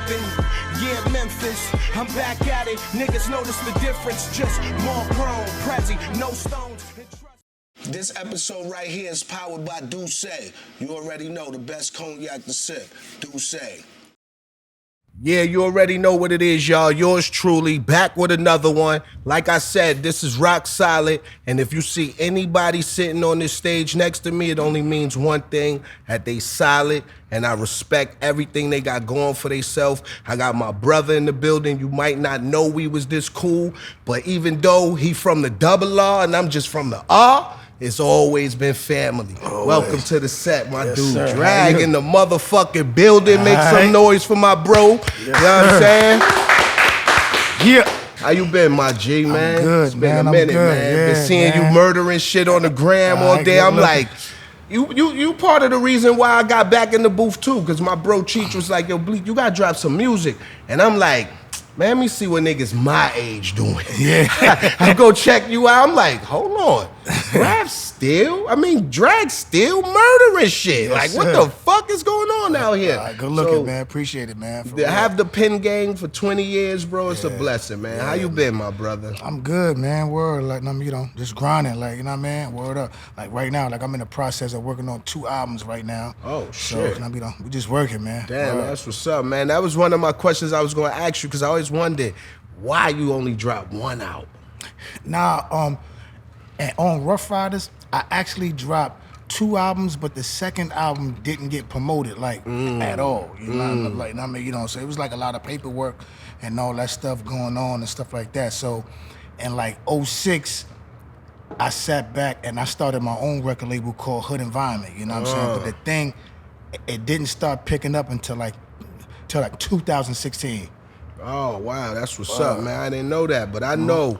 rapping. Yeah, Memphis, I'm back at it. Niggas notice the difference, just more chrome, Prezi, no stones. This episode right here is powered by D'USSÉ. You already know the best cognac to sip. D'USSÉ. Yeah, you already know what it is, y'all. Yours truly, back with another one. Like I said, this is Roc Solid, and if you see anybody sitting on this stage next to me, it only means one thing, that they solid, and I respect everything they got going for themselves. I got my brother in the building. You might not know we was this cool, but even though he from the double R and I'm just from the R, it's always been family. Always. Welcome to the set, my dude. Sir. Drag in the motherfucking building. Make some noise for my bro. Yes, you know what I'm saying? Yeah. How you been, my G, man? I'm good, it's been man. a minute, I'm good. man. Yeah, been seeing man. you murdering shit on the gram all day. I'm like, you part of the reason why I got back in the booth too, because my bro Cheech was like, yo, Bleak, you gotta drop some music. And I'm like, man, let me see what niggas my age doing. Yeah. I go check you out. I'm like, hold on. Drag still murdering shit. Yes, like, what the fuck is going on out here? All right, good looking, man. Appreciate it, man. Have the pen gang for 20 years, bro. It's a blessing, man. How you been, my brother? I'm good, man. Word, like, just grinding, like, you know what I mean? Word up. Like, right now, like, I'm in the process of working on 2 albums right now. Oh, shit. So, we just working, man. Damn, that's what's up, man. That was one of my questions I was going to ask you, because I always wondered why you only dropped 1 album. Nah, and on Ruff Ryders, I actually dropped 2 albums, but the second album didn't get promoted, like, at all. You know, like, I mean, you know, so it was like a lot of paperwork and all that stuff going on and stuff like that. So, in like 2006, I sat back and I started my own record label called Hood Environment. You know what I'm saying? But the thing, it didn't start picking up until like 2016. Oh, wow, that's what's up, man. I didn't know that, but I know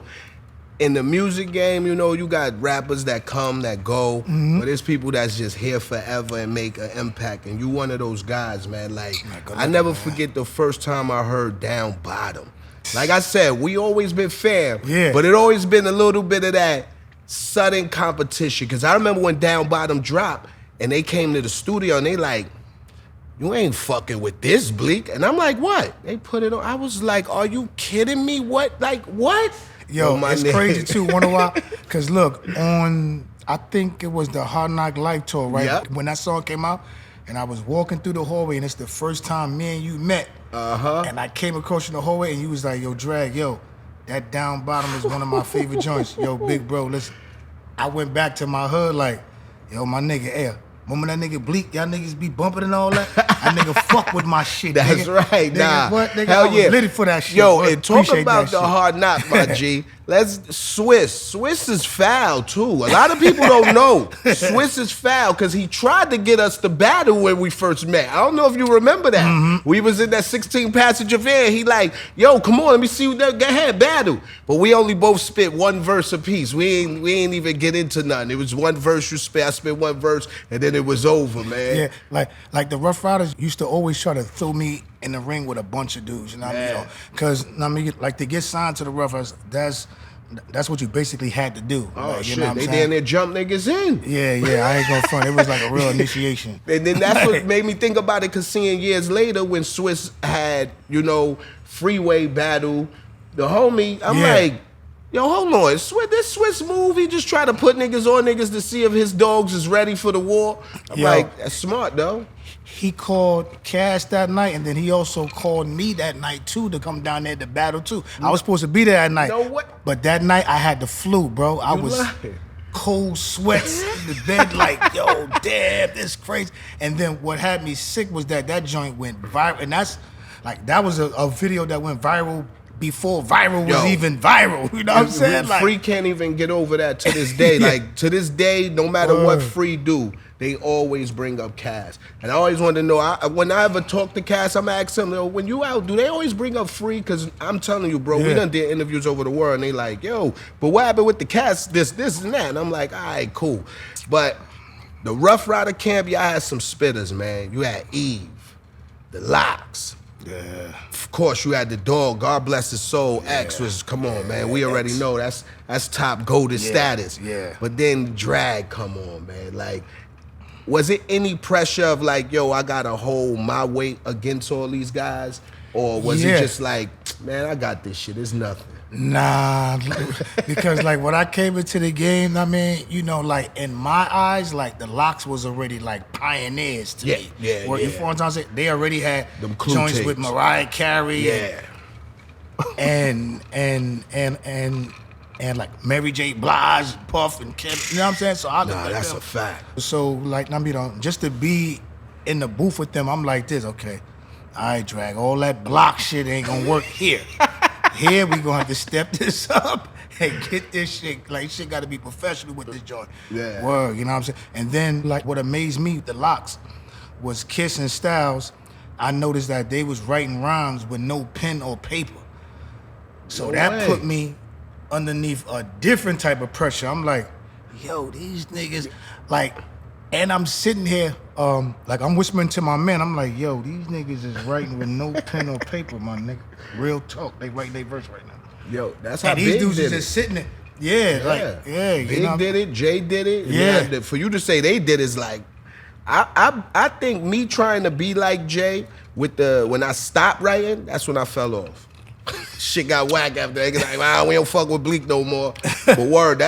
in the music game, you know, you got rappers that come, that go, but there's people that's just here forever and make an impact, and you one of those guys, man. Like, I never forget the first time I heard Down Bottom. Like I said, we always been fam, but it always been a little bit of that sudden competition, because I remember when Down Bottom dropped, and they came to the studio, and they like, you ain't fucking with this, Bleak. And I'm like, what? They put it on. I was like, are you kidding me? What? Like, what? Yo, it's crazy too. Wonder why? Because look, I think it was the Hard Knock Life tour, right? Yep. When that song came out, and I was walking through the hallway, and it's the first time me and you met. And I came across in the hallway, and you was like, yo, Drag, yo, that Down Bottom is one of my favorite joints. Yo, big bro, listen. I went back to my hood like, yo, my nigga, hey, remember that nigga Bleak? Y'all niggas be bumping and all that? That nigga fuck with my shit, That's nigga. right, Nigga, what? Nigga, Hell I was litty for that shit. Yo, and talk Appreciate about the Hard Knock, my G. Swiss is foul, too. A lot of people don't know. Swiss is foul, because he tried to get us to battle when we first met. I don't know if you remember that. We was in that 16-passenger van. He like, yo, come on, let me see you there. Go ahead, battle. But we only both spit 1 verse apiece. We ain't even get into nothing. It was 1 verse you spit, I spit 1 verse, and then it was over, man. Yeah, like the Ruff Ryders used to always try to throw me in the ring with a bunch of dudes, you know what I mean? Because, I mean, like, to get signed to the Ruff Ryders, that's what you basically had to do. Oh, like, shit, you know they damn near jump niggas in. Yeah, I ain't gonna front. It was like a real initiation. And then that's what made me think about it, because seeing years later when Swiss had, you know, Freeway battle, the homie, I'm like, yo, hold on, this Swiss movie just try to put niggas on niggas to see if his dogs is ready for the war. I'm like, that's smart, though. He called Cash that night, and then he also called me that night, too, to come down there to battle, too. I was supposed to be there that night. No, what? But that night, I had the flu, bro. I was cold sweats in the bed, like, yo, damn, this crazy. And then what had me sick was that joint went viral. And that was a video that went viral before viral was even viral. You know what I'm saying? Like, Free can't even get over that to this day. Like, to this day, no matter what Free do, they always bring up Cass. And I always wanted to know, when I ever talk to Cass, I'm asking them, when you out, do they always bring up Free? Because I'm telling you, bro, we done did interviews over the world, and they like, yo, but what happened with the Cass, this and that? And I'm like, all right, cool. But the Ruff Ryder camp, y'all had some spitters, man. You had Eve, the Locks. Yeah. Of course, you had the dog. God bless his soul. X was, come on, man. We already know that's top goated status. Yeah. But then Drag, come on, man. Like, Was it any pressure of like, yo, I gotta hold my weight against all these guys? Or was it just like, man, I got this shit, it's nothing? Nah, because like when I came into the game, I mean, you know, like in my eyes, like the Locks was already like pioneers to me. Yeah, Where, yeah. You know what I'm saying? They already had Them clue joints tapes. with Mariah Carey. Yeah. And like Mary J. Blige, Puff, and Kim. You know what I'm saying? So I look Nah, like that's them. a fact. So like, you know, just to be in the booth with them, I'm like this. Okay, all right, Drag. All that block shit ain't gonna work here. Here we gonna have to step this up and get this shit. Like shit got to be professional with this joint. Yeah. Word. You know what I'm saying? And then like what amazed me, the Locks, was Kiss and Styles. I noticed that they was writing rhymes with no pen or paper. So No that way. put me underneath a different type of pressure. I'm like, yo, these niggas, like, and I'm sitting here, like I'm whispering to my man. I'm like, yo, these niggas is writing with no pen or paper, my nigga. Real talk. They writing their verse right now. Yo, that's how And these Big dudes did is it. just sitting there. Yeah, like, yeah. Big You know? did it, Jay did it. and Yeah. then for you to say they did is like, I think me trying to be like Jay with when I stopped writing, that's when I fell off. Shit got whack after that. Like, we don't fuck with Bleak no more. But word,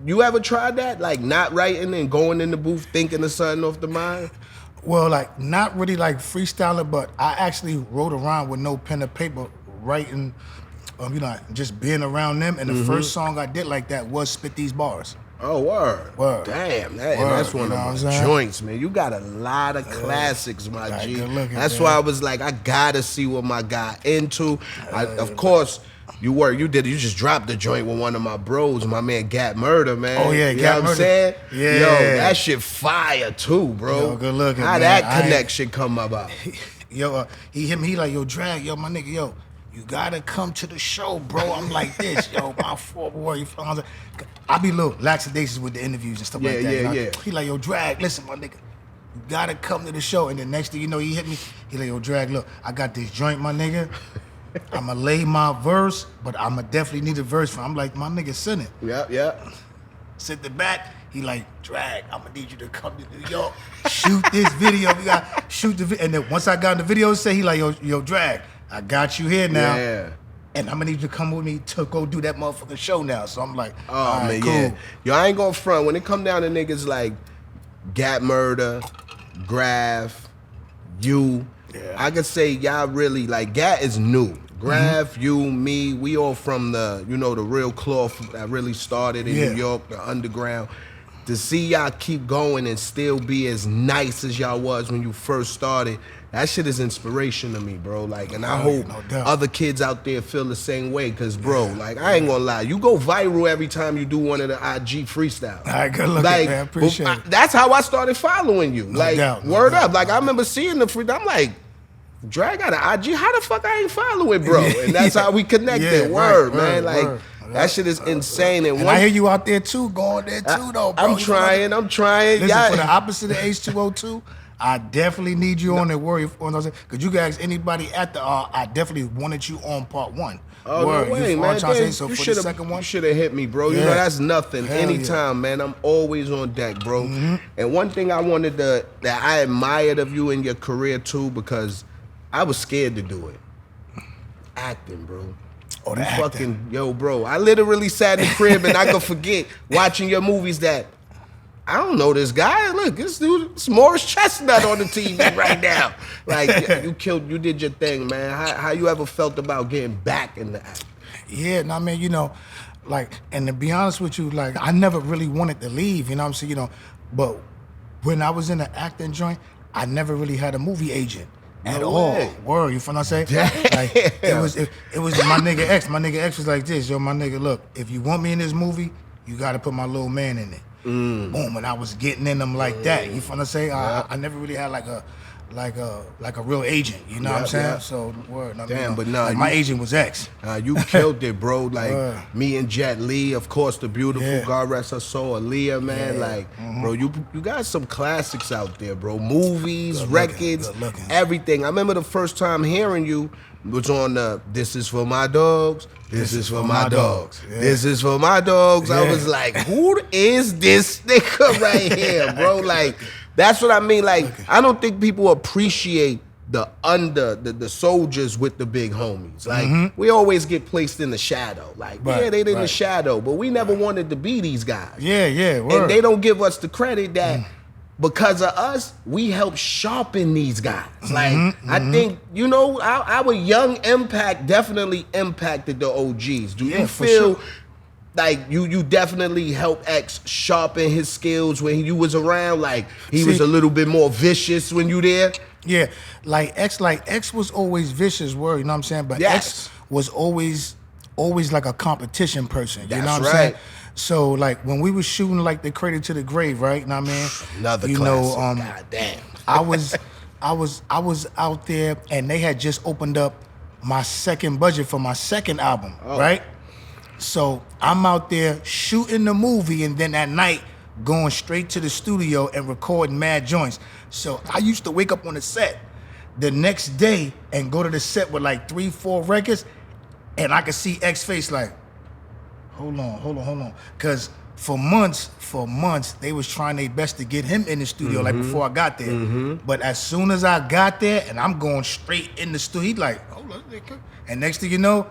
you ever tried that? Like not writing and going in the booth thinking of something off the mind? Well, like, not really like freestyling, but I actually wrote around with no pen or paper, writing, you know, just being around them. And the first song I did like that was Spit These Bars. Oh, word. Word. Damn, Word, that's one you know of what I'm my saying? joints, man. You got a lot of classics, my Like, G. good looking, That's man. why I was like, I gotta see what my guy into. Of course, you just dropped the joint with one of my bros, my man Gat Murder, man. Oh, yeah, you Gat know what Murder. I'm saying? Yeah. Yo, that shit fire too, bro. Yo, good looking, How man. that connection come about? Yo, he hit me, he like, yo, Drag, yo, my nigga, yo, you gotta come to the show, bro. I'm like this, yo, my four boy. You feel what I'm saying? I be a little lackadaisical with the interviews and stuff like that. Yeah, you know? yeah. He like, yo, Drag, listen, my nigga, you gotta come to the show. And the next thing you know, he hit me. He like, yo, Drag, look, I got this joint, my nigga. I'ma lay my verse, but I'ma definitely need a verse from. I'm like, my nigga, send it. Yeah. Sit the back. He like, Drag, I'ma need you to come to New York, shoot this video. We got shoot the video. And then once I got in the video set, he like, yo, Drag, I got you here now. Yeah. And I'm gonna need you to come with me to go do that motherfucking show now. So I'm like, Oh, all right, man, cool. yeah. Yo, I ain't gonna front. When it come down to niggas like Gat Murder, Graph, you, I could say y'all really, like, Gat is new. Graph, you, me, we all from the, you know, the real cloth that really started in Yeah. New York, the underground. To see y'all keep going and still be as nice as y'all was when you first started, that shit is inspiration to me, bro. Like, and I hope no doubt. other kids out there feel the same way. Cause, bro, like, I ain't gonna lie, you go viral every time you do one of the IG freestyles. All right, good looking, Like, man. Appreciate it. that's how I started following you. Like, doubt, no word doubt, up. Like, no I remember seeing the free. I'm like, Drag got an IG. How the fuck I ain't following, bro? And that's how we connected. Yeah, word, right, man. word, Like, word. that shit is insane. And, And one, I hear you out there too, going there too, though, bro. I'm You feel like- trying. Listen, Y'all- for the opposite of H202, I definitely need you on there. Worry, because you can ask anybody at the. I definitely wanted you on part one. Oh, Word, no way, you feel what man. I'm trying to say? Damn, So you for the shoulda- second one, you should have hit me, bro. You Yeah. know, that's nothing. Hell Anytime, man. I'm always on deck, bro. And one thing I wanted that I admired of you in your career, too, because I was scared to do it. Acting, bro. Oh, the You acting. fucking, yo, bro. I literally sat in the crib and I could forget watching your movies that I don't know this guy. Look, this dude, it's Morris Chestnut on the TV right now. Like, you did your thing, man. How you ever felt about getting back in the act? yeah, and I mean, you know, like, and to be honest with you, like, I never really wanted to leave, you know what I'm saying, you know, but when I was in the acting joint, I never really had a movie agent. At No all. way. Word, you feel what I'm saying? Damn. Like, it was my nigga X. My nigga X was like this, yo, my nigga, look, if you want me in this movie, you gotta put my little man in it. Boom, and I was getting in them like that. You feel what I'm saying? I never really had like a real agent, you know what I'm Yeah, saying? yeah. So word. I mean, Damn, but nah, like, my you- agent was X. You killed it, bro. Like Word. me and Jet Li, of course, the beautiful Yeah. God rest her soul, Aaliyah, man. Yeah. Like, bro, you got some classics out there, bro. Movies, Good looking, records, good looking. everything. I remember the first time hearing you was on the "This Is For My Dogs." This is for my dogs. Yeah. This is for my dogs. I Yeah. was like, who is this nigga right here, bro? Like, That's what I mean. Like, I don't think people appreciate the soldiers with the big homies. Like, we always get placed in the shadow. Like, yeah, they in the shadow, but we never wanted to be these guys. Yeah, word. And they don't give us the credit that because of us, we help sharpen these guys. Like, I think, you know, our young impact definitely impacted the OGs. Do you feel like you definitely helped X sharpen his skills when you was around? Like, he was a little bit more vicious when you there? Yeah, like X was always vicious, word, you know what I'm saying? But X was always like a competition person, you know what I'm saying? So like when we was shooting like the Cradle to the Grave, right? You know what I mean? Another classic. God damn. I was out there and they had just opened up my second budget for my second album, right? So I'm out there shooting the movie and then at night going straight to the studio and recording mad joints. So I used to wake up on the set the next day and go to the set with like 3-4 records, and I could see X face like, hold on. Cause for months, they was trying their best to get him in the studio, like before I got there. But as soon as I got there and I'm going straight in the studio, he like, hold on, nigga. And next thing you know,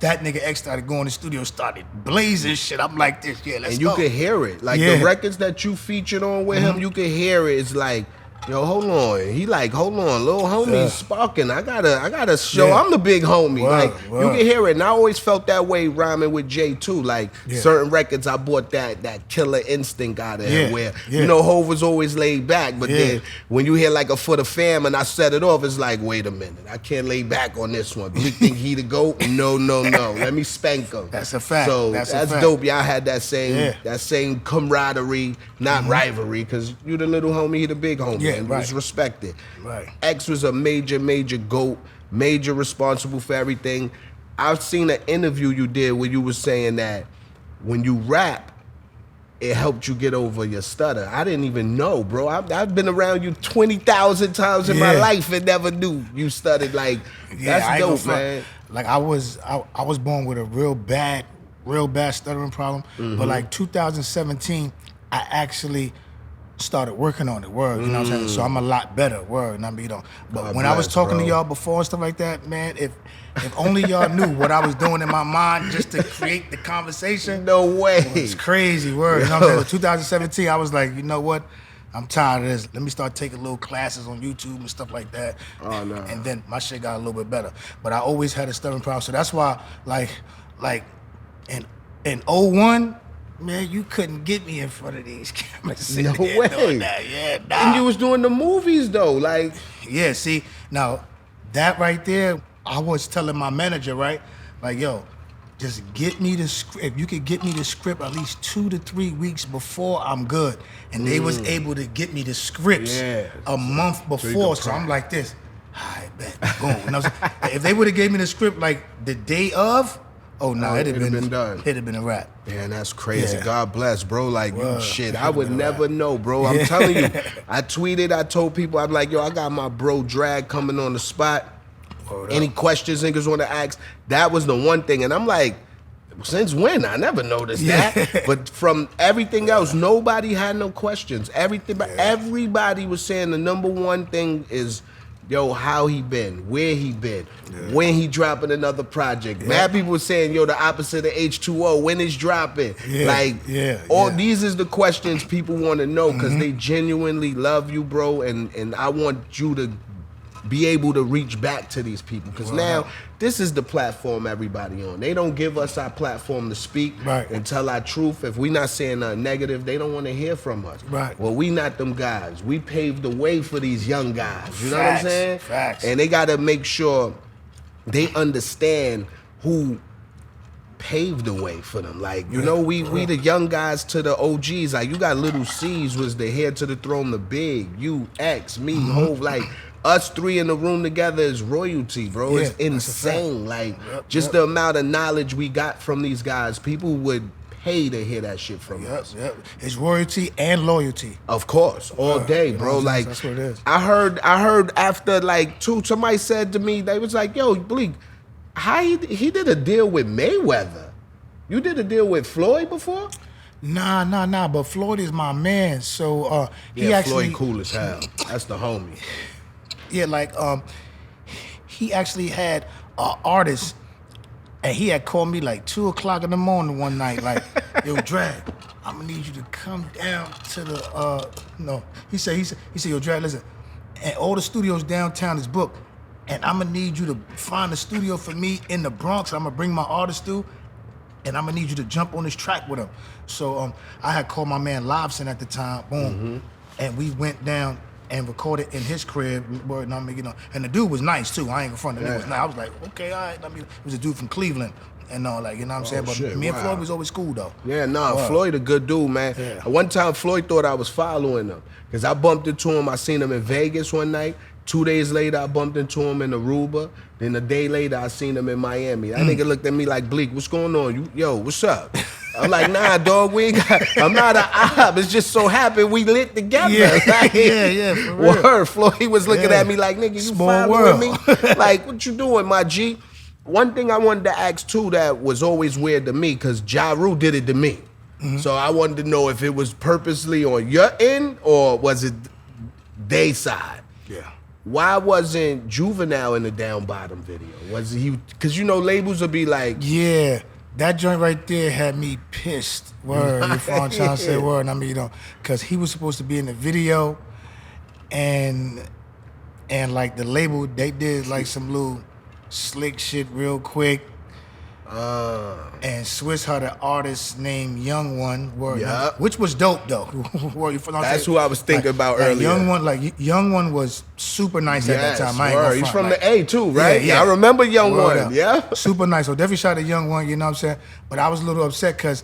that nigga X started going to the studio, started blazing shit. I'm like this, let's go. And you could hear it. Like the records that you featured on with him, you could hear it. It's like, yo, hold on. He like, hold on, little homie's sparking. I gotta show I'm the big homie. You can hear it. And I always felt that way rhyming with Jay too. Like certain records I bought that killer instinct out of him where, you know, Hov was always laid back. But then when you hear like a For the Fam and I set it off, it's like, wait a minute, I can't lay back on this one. You think he the GOAT? No. Let me spank him. That's a fact. So that's dope. Y'all had that same camaraderie, not rivalry, because you the little homie, he the big homie. And was respected. Right. X was a major GOAT, major responsible for everything. I've seen an interview you did where you were saying that when you rap, it helped you get over your stutter. I didn't even know, bro. I've been around you 20,000 times in my life and never knew you stuttered. Like, that's dope, man. Like I was born with a real bad stuttering problem. But like 2017, I actually started working on it, word, you know what I'm saying? So I'm a lot better, word, and I mean, but when I was talking to y'all before and stuff like that, man, if only y'all knew what I was doing in my mind just to create the conversation. No way. It's crazy, word, you know what I'm saying? In 2017, I was like, you know what? I'm tired of this. Let me start taking little classes on YouTube and stuff like that. Oh, no. And then my shit got a little bit better. But I always had a stubborn problem, so that's why, like in 01, man, you couldn't get me in front of these cameras. No way. Doing that. Yeah, nah. And you was doing the movies though, like. Yeah, see, now that right there, I was telling my manager, right, like, yo, just get me the script. If you could get me the script at least 2 to 3 weeks before, I'm good. And they was able to get me the scripts a month before. So I'm like this, I bet, boom. And I was, if they would have gave me the script like the day of, it'd have been done. It'd have been a wrap. Man, that's crazy. Yeah. God bless, bro. Like, shit, I would never know, bro. I'm telling you. I tweeted, I told people, I'm like, yo, I got my bro Drag coming on the spot. Any questions niggas want to ask? That was the one thing. And I'm like, since when? I never noticed that. But from everything else, nobody had no questions. Everybody was saying the number one thing is, yo, how he been, where he been, when he dropping another project. Mad people were saying, yo, the opposite of H2O, when it's dropping. These is the questions people want to know because they genuinely love you, bro, and I want you to be able to reach back to these people because now this is the platform everybody on. They don't give us our platform to speak and tell our truth. If we not saying nothing negative, they don't want to hear from us. Well, we not them guys. We paved the way for these young guys. You know what I'm saying? And they got to make sure they understand who paved the way for them. Like, you know, we the young guys to the OGs. Like, you got Little C's was the heir to the throne, the big. You, X, me, Hov, like, us three in the room together is royalty, bro. It's insane. Like, just the amount of knowledge we got from these guys, people would pay to hear that shit from us. It's royalty and loyalty. Of course, all day, bro. Like, that's what it is. I heard after like somebody said to me, they was like, yo, Bleak, how he did a deal with Mayweather. You did a deal with Floyd before? Nah. But Floyd is my man. So he actually Floyd cool as hell. That's the homie. Yeah, like he actually had an artist, and he had called me like 2:00 in the morning one night, like, yo, Drag, I'm gonna need you to come down to the He said, yo, Drag, listen, and all the studios downtown is booked, and I'm gonna need you to find a studio for me in the Bronx. I'm gonna bring my artist through, and I'm gonna need you to jump on this track with him. So I had called my man Lobson at the time, boom, and we went down and recorded in his crib, and the dude was nice too. I ain't gonna front, the dude was nice. I was like, okay, all right. It was a dude from Cleveland and all, like, you know what I'm saying? But shit, me and Floyd was always cool though. Yeah, Floyd a good dude, man. Yeah. One time Floyd thought I was following him because I bumped into him. I seen him in Vegas one night. 2 days later, I bumped into him in Aruba. Then a day later, I seen him in Miami. That nigga looked at me like, Bleak, what's going on? Yo, what's up? I'm like, nah, dog, I'm not an op. It's just so happened we lit together. Yeah, like, yeah, for real. Word. Floyd was looking at me like, nigga, you Small following world. me? Like, what you doing, my G? One thing I wanted to ask, too, that was always weird to me, because Ja Rule did it to me. So I wanted to know if it was purposely on your end or was it they side? Yeah. Why wasn't Juvenile in the Down Bottom video? Was he? Because labels will be like, yeah, that joint right there had me pissed. Word, you know what I'm trying to say? Word, because he was supposed to be in the video, and like the label, they did like some little slick shit real quick. And Swiss had an artist named Young One, word, which was dope though. That's who I was thinking about earlier. Young One was super nice at that time. I ain't gonna front. He's from the A too, right? Yeah. I remember Young One. Yeah, super nice. So definitely shout out to Young One. You know what I'm saying? But I was a little upset because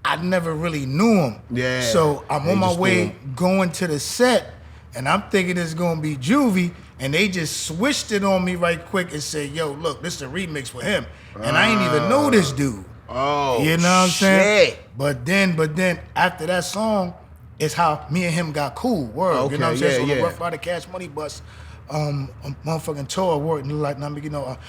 I never really knew him. Yeah. So I'm on my way going to the set, and I'm thinking it's gonna be Juvie. And they just switched it on me right quick and said, yo, look, this is a remix for him. And I ain't even know this dude. Oh, you know what I'm saying? shit. But then after that song, it's how me and him got cool. Word. Okay, you know what I'm saying? yeah, So the Ruff Ryders Cash Money bus, motherfucking tour, word, like,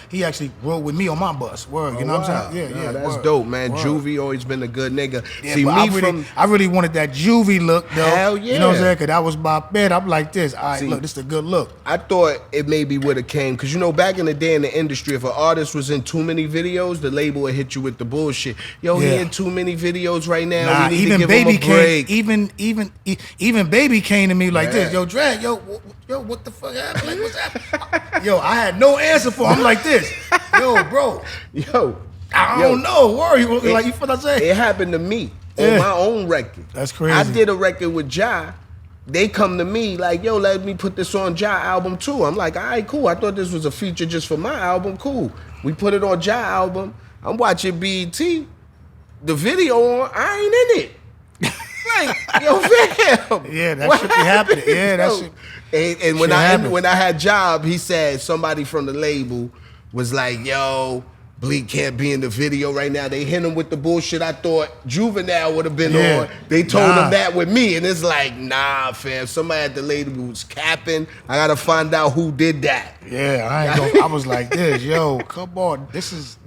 he actually rode with me on my bus. Word. You know what I'm saying? Yeah. That's word. dope, man. Word. Juvie always been a good nigga. Yeah, See, I really wanted that Juvie look, though. Hell yeah. You know what I'm saying? Because that was my bed. I'm like this. All right, look, this is a good look. I thought it maybe would have came, because back in the day in the industry, if an artist was in too many videos, the label would hit you with the bullshit. Yo, he in too many videos right now. We need to give him a break. Even Baby came to me like this. Yo, Drag, yo, what the fuck happened? Like, what's happening? Yo, I had no answer for him. I'm like this. Yo, bro. I don't know. Worry. Like, you feel what I'm saying? It happened to me on my own record. That's crazy. I did a record with Ja. They come to me like, yo, let me put this on Ja album too. I'm like, all right, cool. I thought this was a feature just for my album. Cool. We put it on Ja album. I'm watching BET. The video on, I ain't in it. Like, yo, fam. Yeah, that shit be happening. Yeah, that shit. And when I had Job, he said somebody from the label was like, yo, Bleak can't be in the video right now. They hit him with the bullshit I thought Juvenile would have been on. They told him that with me. And it's like, nah, fam. Somebody at the label was capping. I got to find out who did that. Yeah, I was like this. Yo, come on. This is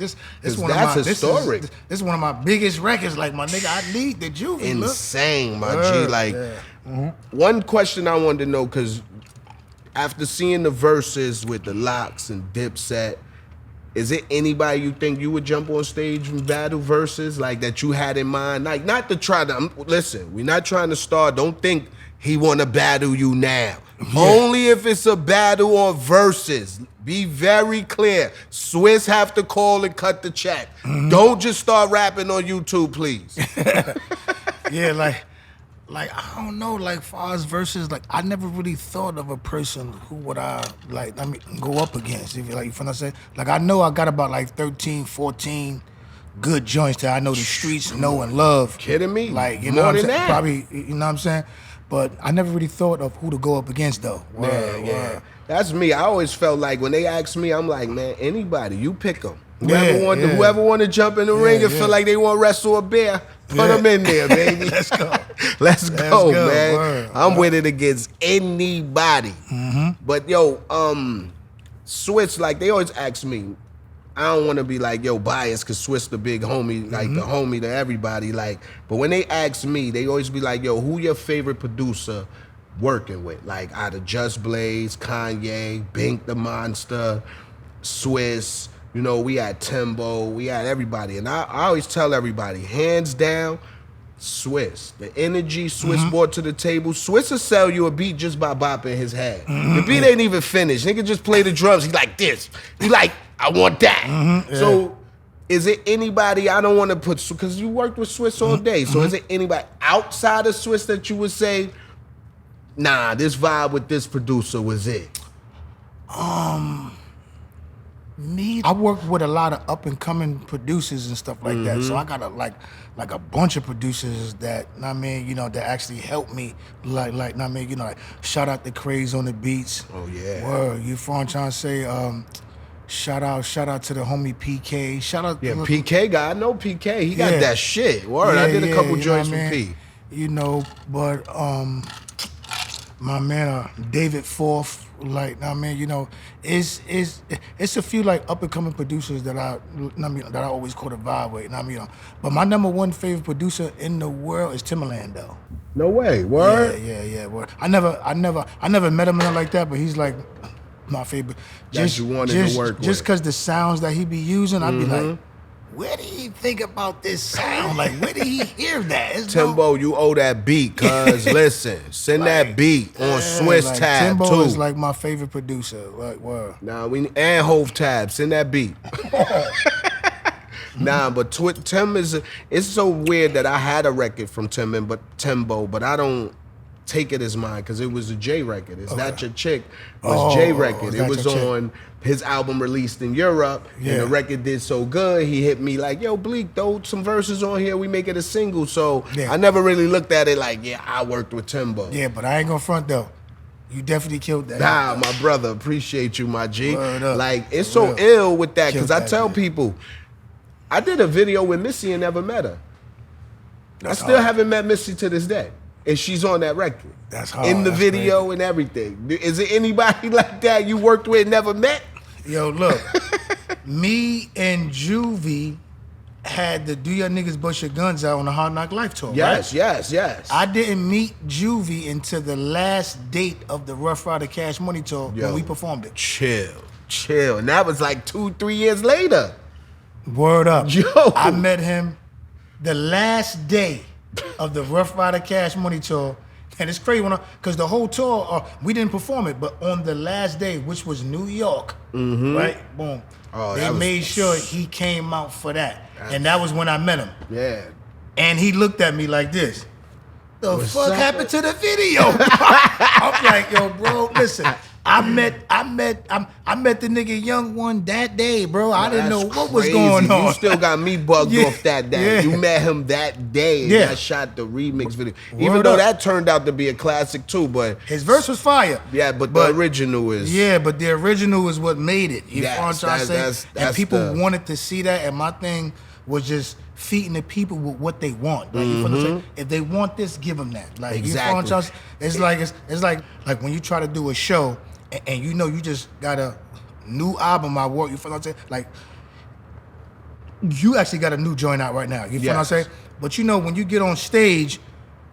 one of my... historic. This is one of my biggest records. Like, my nigga, I need the Juvie. Insane, my G. Like, one question I wanted to know, because after seeing the verses with the Locks and Dipset, is it anybody you think you would jump on stage and battle verses like that you had in mind? Like, not to try to, listen, we're not trying to start. Don't think he want to battle you now. Yeah. Only if it's a battle on verses. Be very clear. Swiss have to call and cut the check. Don't just start rapping on YouTube, please. Yeah, like I don't know, like far as verses, like I never really thought of a person who would go up against. If you like, you feel what I'm saying? Like I know I got about like 13, 14 good joints that I know the streets know and love. Kidding me? Like, you More know what I'm than saying? that. Probably, you know what I'm saying? But I never really thought of who to go up against though. Yeah. That's me. I always felt like when they ask me, I'm like, man, anybody, you pick them. Whoever want to jump in the ring and feel like they want to wrestle a bear, put them in there, baby. Let's go. Let's go, man. Word. I'm with it against anybody. But yo, Switch, like they always ask me, I don't want to be like, yo, biased because Swiss the big homie, like the homie to everybody. Like, but when they ask me, they always be like, yo, who your favorite producer working with? Like, out of Just Blaze, Kanye, Bink the Monster, Swiss. You know, we had Timbo, we had everybody. And I always tell everybody, hands down, Swiss. The energy Swiss brought to the table. Swiss will sell you a beat just by bopping his head. The beat ain't even finished. Nigga just play the drums. He like this. He like, I want that. So is it anybody, I don't want to put, because you worked with Swiss all day. So is it anybody outside of Swiss that you would say, nah, this vibe with this producer was it? Me, I work with a lot of up and coming producers and stuff like that. So I got a bunch of producers that, I mean, you know, that actually help me. Like, I mean, you know, like shout out to Craze on the beats. Oh yeah. Word, you fun trying to say, shout out to the homie PK. Shout out, yeah, PK guy. I know PK. He got that shit. Word, I did a couple joints with P. You know, but my man David Forth. Like, I mean, you know, it's a few like up and coming producers that I always call the vibe with. I mean, but my number one favorite producer in the world is Timbaland, though. No way, word. Yeah. Word. I never met him like that, but he's like my favorite. Just you wanted to work with. Just because the sounds that he be using, I'd be like, where did he think about this sound? Like, where did he hear that? Timbo, you owe that beat, cuz listen, send that beat on Swiss like, tab Timbo too. is like my favorite producer. Like, wow. Nah, and Hove tab, send that beat. Nah, but Tim it's so weird that I had a record from Timbo, but I don't take it as mine because it was a J record. Is That Your Chick was J record. It was on his album released in Europe, and the record did so good. He hit me like, yo, Bleak, throw some verses on here. We make it a single. So I never really looked at it like, yeah, I worked with Timbo. Yeah, but I ain't gonna front though. You definitely killed that. Nah, my brother, appreciate you, my G. Like, it's so ill with that because I tell people, I did a video with Missy and never met her. I still haven't met Missy to this day. And she's on that record. That's hard. In the That's video crazy. and everything. Is there anybody like that you worked with and never met? Yo, look. Me and Juvie had the Do Your Niggas Bust Your Guns Out on the Hard Knock Life tour, right? Yes. I didn't meet Juvie until the last date of the Ruff Ryders Cash Money tour when we performed it. Chill. And that was like 2-3 years later. Word up. Yo. I met him the last day of the Ruff Ryders Cash Money tour. And it's crazy because the whole tour, we didn't perform it, but on the last day, which was New York, right? Boom. They made sure he came out for that. And that was when I met him. Yeah. And he looked at me like this. What's fuck happened to the video? I'm like, yo, bro, listen. I met the nigga Young One that day, bro. I didn't know what was going on. You still got me bugged off that day. You met him that day and I shot the remix video. Even though that turned out to be a classic too, but his verse was fire. Yeah, but the original is but the original is what made it. You know what I'm saying? And people wanted to see that, and my thing was just feeding the people with what they want. Like, you know what I'm saying? If they want this, give them that. Like, exactly. You know what I'm saying? It's like when you try to do a show and you know you just got a new album I work. You feel what I'm saying? Like, you actually got a new joint out right now. You feel what I'm saying? But you know when you get on stage,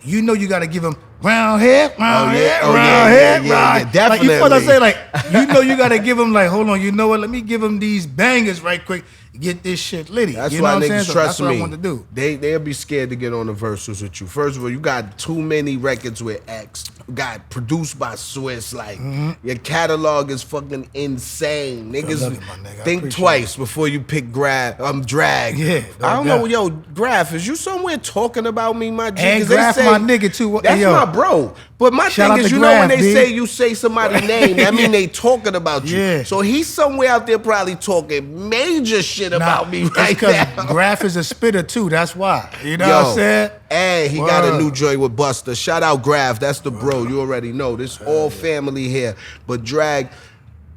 you know you got to give them round head, round head, round head, round. Definitely. Like, you feel what I'm saying? Like, you know you got to give them like, hold on, you know what? Let me give them these bangers right quick. Get this shit litty. That's you know why what I'm niggas saying? So trust that's me. what I want to do. They'll be scared to get on the verses with you. First of all, you got too many records with X. Got produced by Swiss. Like, your catalog is fucking insane. Niggas think twice before you pick drag. Yeah. I don't know, yo, Graf, is you somewhere talking about me, my G? And Graf, my nigga too. That's my bro. But my thing is, you know when they say somebody's name, that mean they talking about you. Yeah. So he's somewhere out there probably talking major shit about me right now. Because Graf is a spitter too, that's why. You know what I'm saying? And he got a new joint with Buster. Shout out Graf, that's the bro. You already know. This all family here. But Drag,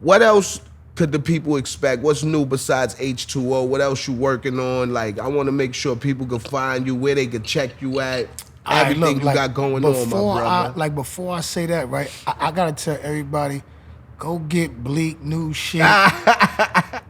what else could the people expect? What's new besides H2O? What else you working on? Like, I want to make sure people can find you, where they can check you at. Everything you got going on, my brother. Before I say that, right, I gotta tell everybody, go get Bleak new shit.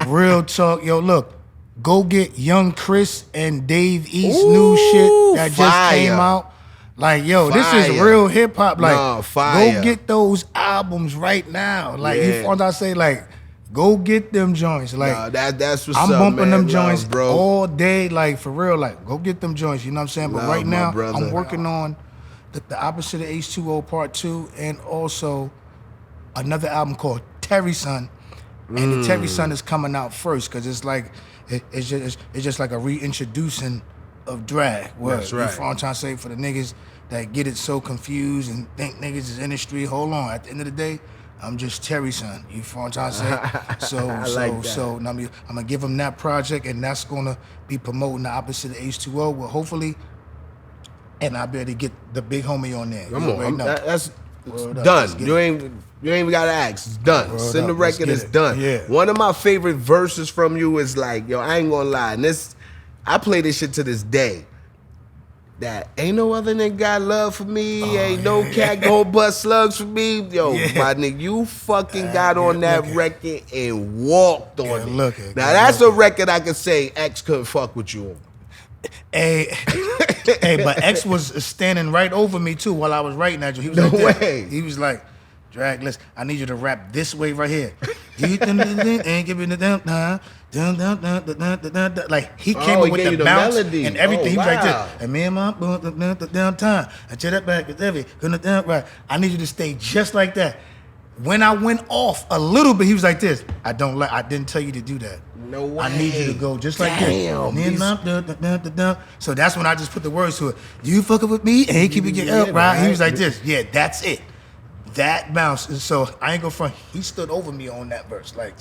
Real talk. Yo, look. Go get Young Chris and Dave East's new shit that just came out. Like, yo, this is real hip hop. Like, go get those albums right now. Like, you want to say, like, go get them joints. Like, that's what's I'm bumping them Love, joints bro. all day. Like, for real. Like, go get them joints. You know what I'm saying? But right now, I'm working on the opposite of H2O Part 2 and also another album called Terry Son. And the Terry Son is coming out first because it's like, it's just like a reintroducing of drag. That's right. You know what I'm trying to say for the niggas that get it so confused and think niggas is industry. Hold on. At the end of the day, I'm just Terry Son. You know what I'm trying to say? So I'm gonna give him that project, and that's gonna be promoting the opposite of H2O. Well, hopefully, and I'll be able to get the big homie on there. Come on, that's done. You ain't even gotta ask. It's done. Send the record. It's done. Yeah. One of my favorite verses from you is like, yo, I ain't gonna lie. And I play this shit to this day. That ain't no other nigga got love for me. Ain't no cat gon' bust slugs for me. Yo, my nigga, you fucking got on that record and walked on it. Now that's a record I could say X couldn't fuck with you on. Hey, but X was standing right over me too while I was writing that. He was No like way. He was like, Drag, listen, I need you to rap this way right here. Ain't giving the like he came up with the bounce melody and everything. He was like this. And me and my downtown. I check that back. It's every right. I need you to stay just like that. When I went off a little bit, he was like this. I didn't tell you to do that. No way. I need you to go just like this. So that's when I just put the words to it. You fucking with me and keep it up, right? He was like this. Yeah, that's it. That bounce. And so I ain't gonna front. He stood over me on that verse. Like,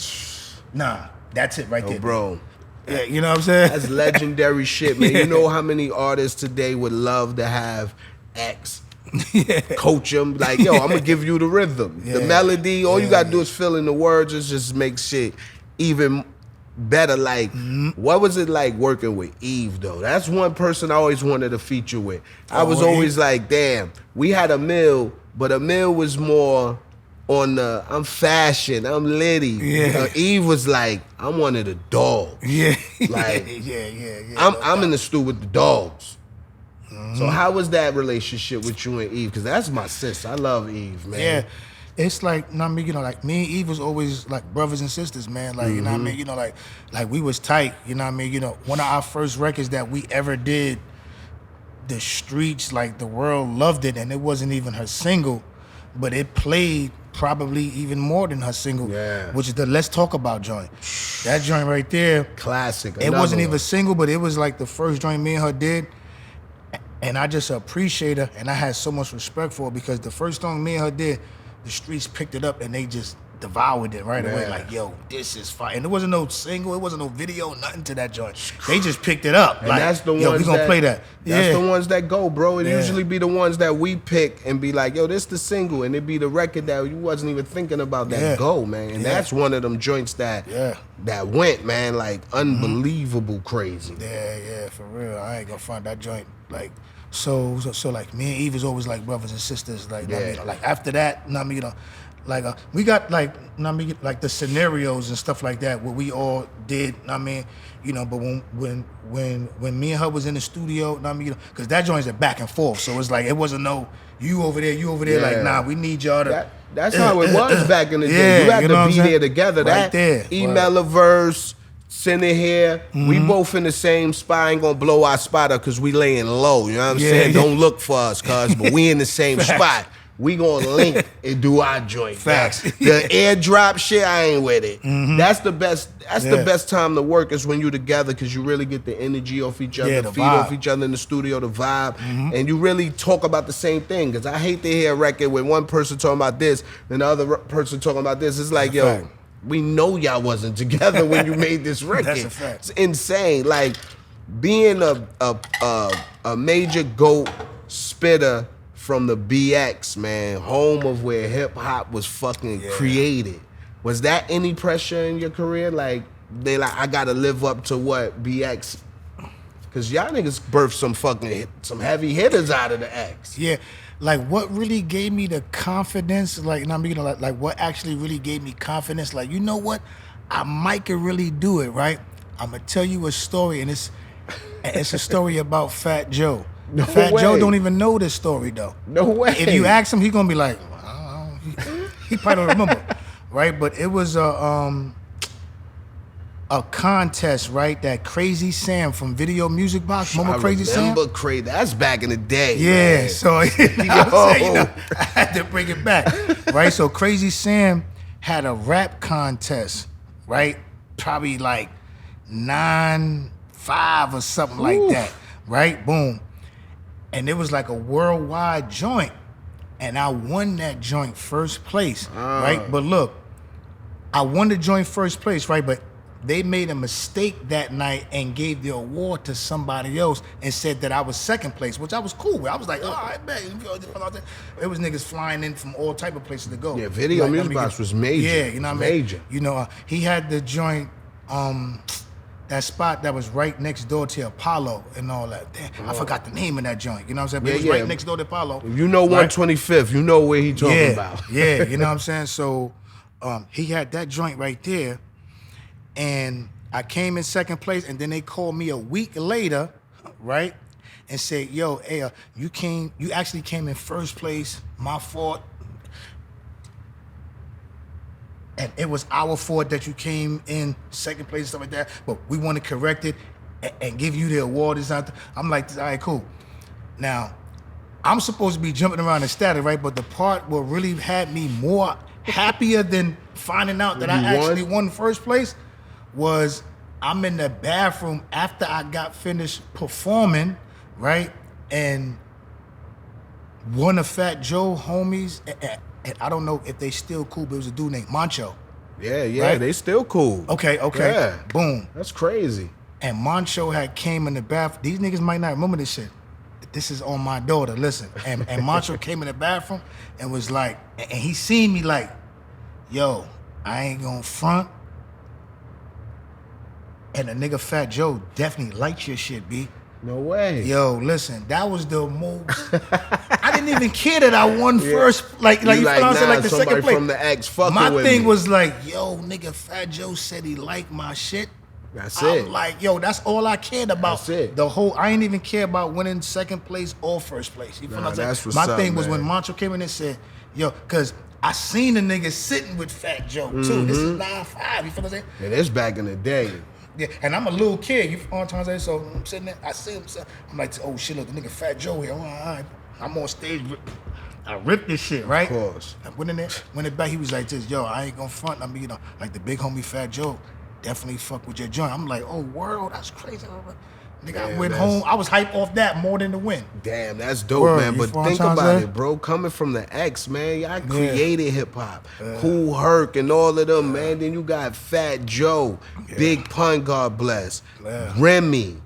nah, that's it right there. Bro. Yeah, you know what I'm saying? That's legendary shit, man. You know how many artists today would love to have X coach them? Like, yo, I'm gonna give you the rhythm, the melody. All you gotta do is fill in the words. It just makes shit even better. Like, what was it like working with Eve, though? That's one person I always wanted to feature with. I was always like, damn, we had a mill, but a mill was more on the, I'm fashion, I'm litty. Yeah. Eve was like, I'm one of the dogs. Yeah. Like, I'm in the stew with the dogs. So how was that relationship with you and Eve? Because that's my sis. I love Eve, man. Yeah. It's like, you know what I mean, like me and Eve was always like brothers and sisters, man. Like, you know what I mean? Like we was tight, you know what I mean? One of our first records that we ever did, the streets, like the world loved it, and it wasn't even her single, but it played probably even more than her single, which is the Let's Talk About joint. That joint right there. Classic. It wasn't even a single, but it was like the first joint me and her did. And I just appreciate her, and I had so much respect for her because the first song me and her did, the streets picked it up and they just devoured it right away. Like, yo, this is fire. And there wasn't no single, it wasn't no video, nothing to that joint. They just picked it up. And like, that's the yo, ones we gonna play that. That's the ones that go, bro. It usually be the ones that we pick and be like, yo, this the single, and it be the record that you wasn't even thinking about that go, man. And that's one of them joints that went, man, like unbelievable crazy. Yeah, for real. I ain't gonna find that joint like. So like me and Eve is always like brothers and sisters. Like, like after that, like we got like, like the scenarios and stuff like that what we all did. But when me and her was in the studio, because that joint's a back and forth. So it's like it wasn't no you over there. Like, nah, we need y'all to. That's how it was back in the day. You had to be there together. Right there. Email a verse. Send it here. We both in the same spot. I ain't gonna blow our spot up because we laying low. You know what I'm saying? Don't look for us, cuz, but we in the same spot. We gonna link and do our joint. Facts. The airdrop shit, I ain't with it. That's the best. That's the best time to work is when you together because you really get the energy off each other, feed off each other in the studio, the vibe, and you really talk about the same thing. Because I hate to hear a record with one person talking about this and the other person talking about this. It's like, yo. We know y'all wasn't together when you made this record. That's a fact. It's insane. Like being a major GOAT spitter from the BX, man, home of where hip hop was fucking created. Was that any pressure in your career? Like I gotta live up to what BX? Cause y'all niggas birthed some heavy hitters out of the X. Yeah. Like what really gave me the confidence, like what actually really gave me confidence, like, you know what? I might could really do it, right? I'm gonna tell you a story, and it's a story about Fat Joe. No Fat way. Joe don't even know this story though. No way. If you ask him, he gonna be like, I don't know. He probably don't remember, right? But it was a contest, right? That Crazy Sam from Video Music Box. Remember Crazy Sam? Crazy. That's back in the day. Yeah. Man. So I had to bring it back, right? So Crazy Sam had a rap contest, right? Probably like 9-5 or something like that, right? Boom. And it was like a worldwide joint. And I won that joint first place, right? But look, I won the joint first place, right? But they made a mistake that night and gave the award to somebody else and said that I was second place, which I was cool with. I was like, oh, I bet. It was niggas flying in from all type of places to go. Yeah, Video Music Box was major. Yeah, you know what I mean? Major. You know, he had the joint, that spot that was right next door to Apollo and all that. Damn, I forgot the name of that joint. You know what I'm saying? But it was right next door to Apollo. You know, right? 125th. You know where he talking about. Yeah, you know what I'm saying? So he had that joint right there, and I came in second place, and then they called me a week later, right, and said, "Yo, hey, you actually came in first place. My fault." And it was our fault that you came in second place and stuff like that. But we want to correct it and give you the award or something. I'm like, all right, cool. Now, I'm supposed to be jumping around ecstatic, right? But the part what really had me more happier than finding out that I actually won first place was I'm in the bathroom after I got finished performing, right? And one of Fat Joe homies, and I don't know if they still cool, but it was a dude named Mancho. Yeah, right? They still cool. Okay. Yeah. Boom. That's crazy. And Mancho had came in the bathroom. These niggas might not remember this shit. This is on my daughter, listen. And Mancho came in the bathroom and was like, and he seen me like, yo, I ain't gonna front. And the nigga Fat Joe definitely liked your shit, B. No way. Yo, listen, that was the most. I didn't even care that I won first. Like you know what I'm saying? Like the second place. From the X fucking my with thing me. was like, yo, nigga, Fat Joe said he liked my shit. That's I'm it. like, yo, that's all I cared about. That's it. The whole, I ain't even care about winning second place or first place. You feel what I'm saying? That's what's my up, thing was man. when Mancho came in and said, yo, because I seen the nigga sitting with Fat Joe too. This is 9-5. You feel what I'm saying? And it's back in the day. Yeah, and I'm a little kid. You know what I'm saying? So I'm sitting there, I see him. I'm like, oh shit, look, the nigga Fat Joe here. All right. I'm on stage. I ripped this shit, right? Of course. I went in there, went it back. He was like, this, yo, I ain't gonna front. I mean, you know, like the big homie Fat Joe definitely fuck with your joint. I'm like, oh, world, that's crazy. Nigga, I went home. I was hyped off that more than the win. Damn, that's dope, Word, man. you But feel what think I'm about saying? it, bro. Coming from the X, man, y'all created hip hop. Kool Herc and all of them, man. Then you got Fat Joe, Big Pun, God bless, Remy.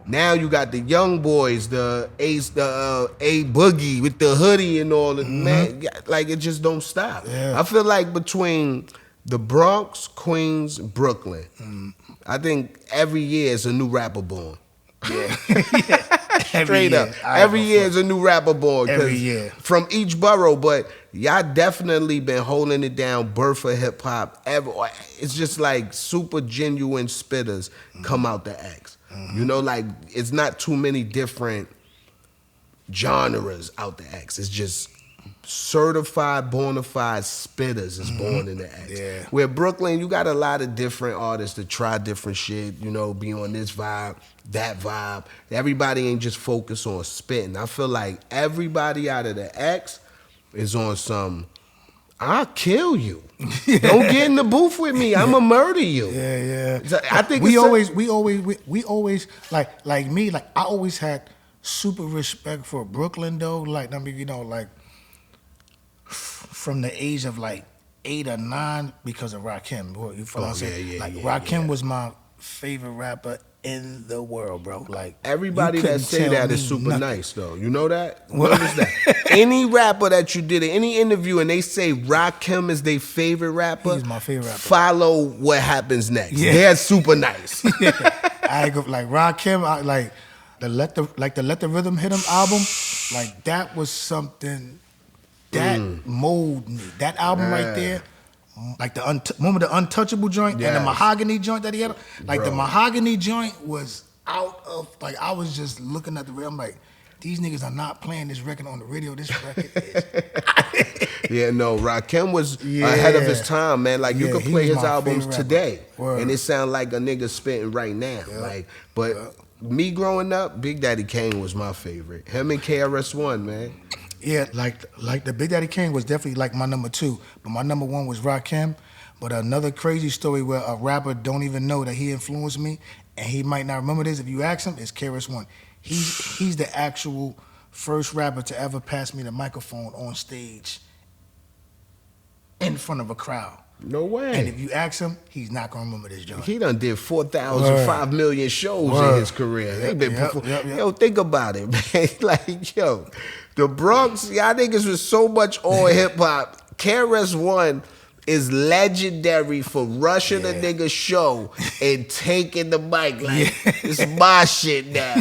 Now you got the young boys, the A Boogie with the hoodie and all that. Man, like it just don't stop. Yeah. I feel like between the Bronx, Queens, Brooklyn, I think every year is a new rapper born. Yeah. Straight up. Every year is a new rapper born. Every year. From each borough, but y'all definitely been holding it down, birth of hip hop. It's just like super genuine spitters come out the X. You know, like it's not too many different genres out the X. It's just certified, bona fide spitters is born in the X. Yeah. Where Brooklyn, you got a lot of different artists that try different shit, you know, be on this vibe, that vibe. Everybody ain't just focused on spitting. I feel like everybody out of the X is on some, I'll kill you. Don't get in the booth with me. I'ma murder you. Yeah. I think we always like me, like I always had super respect for Brooklyn though. Like, I mean, you know, like from the age of like 8 or 9 because of Rakim. You feel what I'm saying? Rakim was my favorite rapper in the world, bro. Like everybody that say that is super nothing. nice though. You know that? Notice that. Any rapper that you did in any interview and they say Rakim is their favorite rapper, He's my favorite rapper. Follow what happens next. Yeah. They're super nice. I go like Rakim, like the Let the Rhythm Hit Him album, like that was something that molded me. That album right there Like remember the Untouchable joint and the Mahogany joint that he had? Like the Mahogany joint was out of, like I was just looking at the radio, I'm like, these niggas are not playing this record on the radio. This record is Yeah, no, Rakim was ahead of his time, man. Like you could play his albums today and it sound like a nigga spitting right now. Like, but me growing up, Big Daddy Kane was my favorite. Him and KRS-One, man. Yeah, like the Big Daddy Kane was definitely like my number 2, but my number 1 was Rakim. But another crazy story where a rapper don't even know that he influenced me, and he might not remember this if you ask him, is KRS-One. He's the actual first rapper to ever pass me the microphone on stage in front of a crowd. No way. And if you ask him, he's not gonna remember this joint. He done did 4,000, 5 million shows in his career. He been Yo, think about it, man. Like, yo, the Bronx, y'all niggas was so much on hip hop. KRS-One is legendary for rushing a nigga's show and taking the mic. Like, it's my shit now.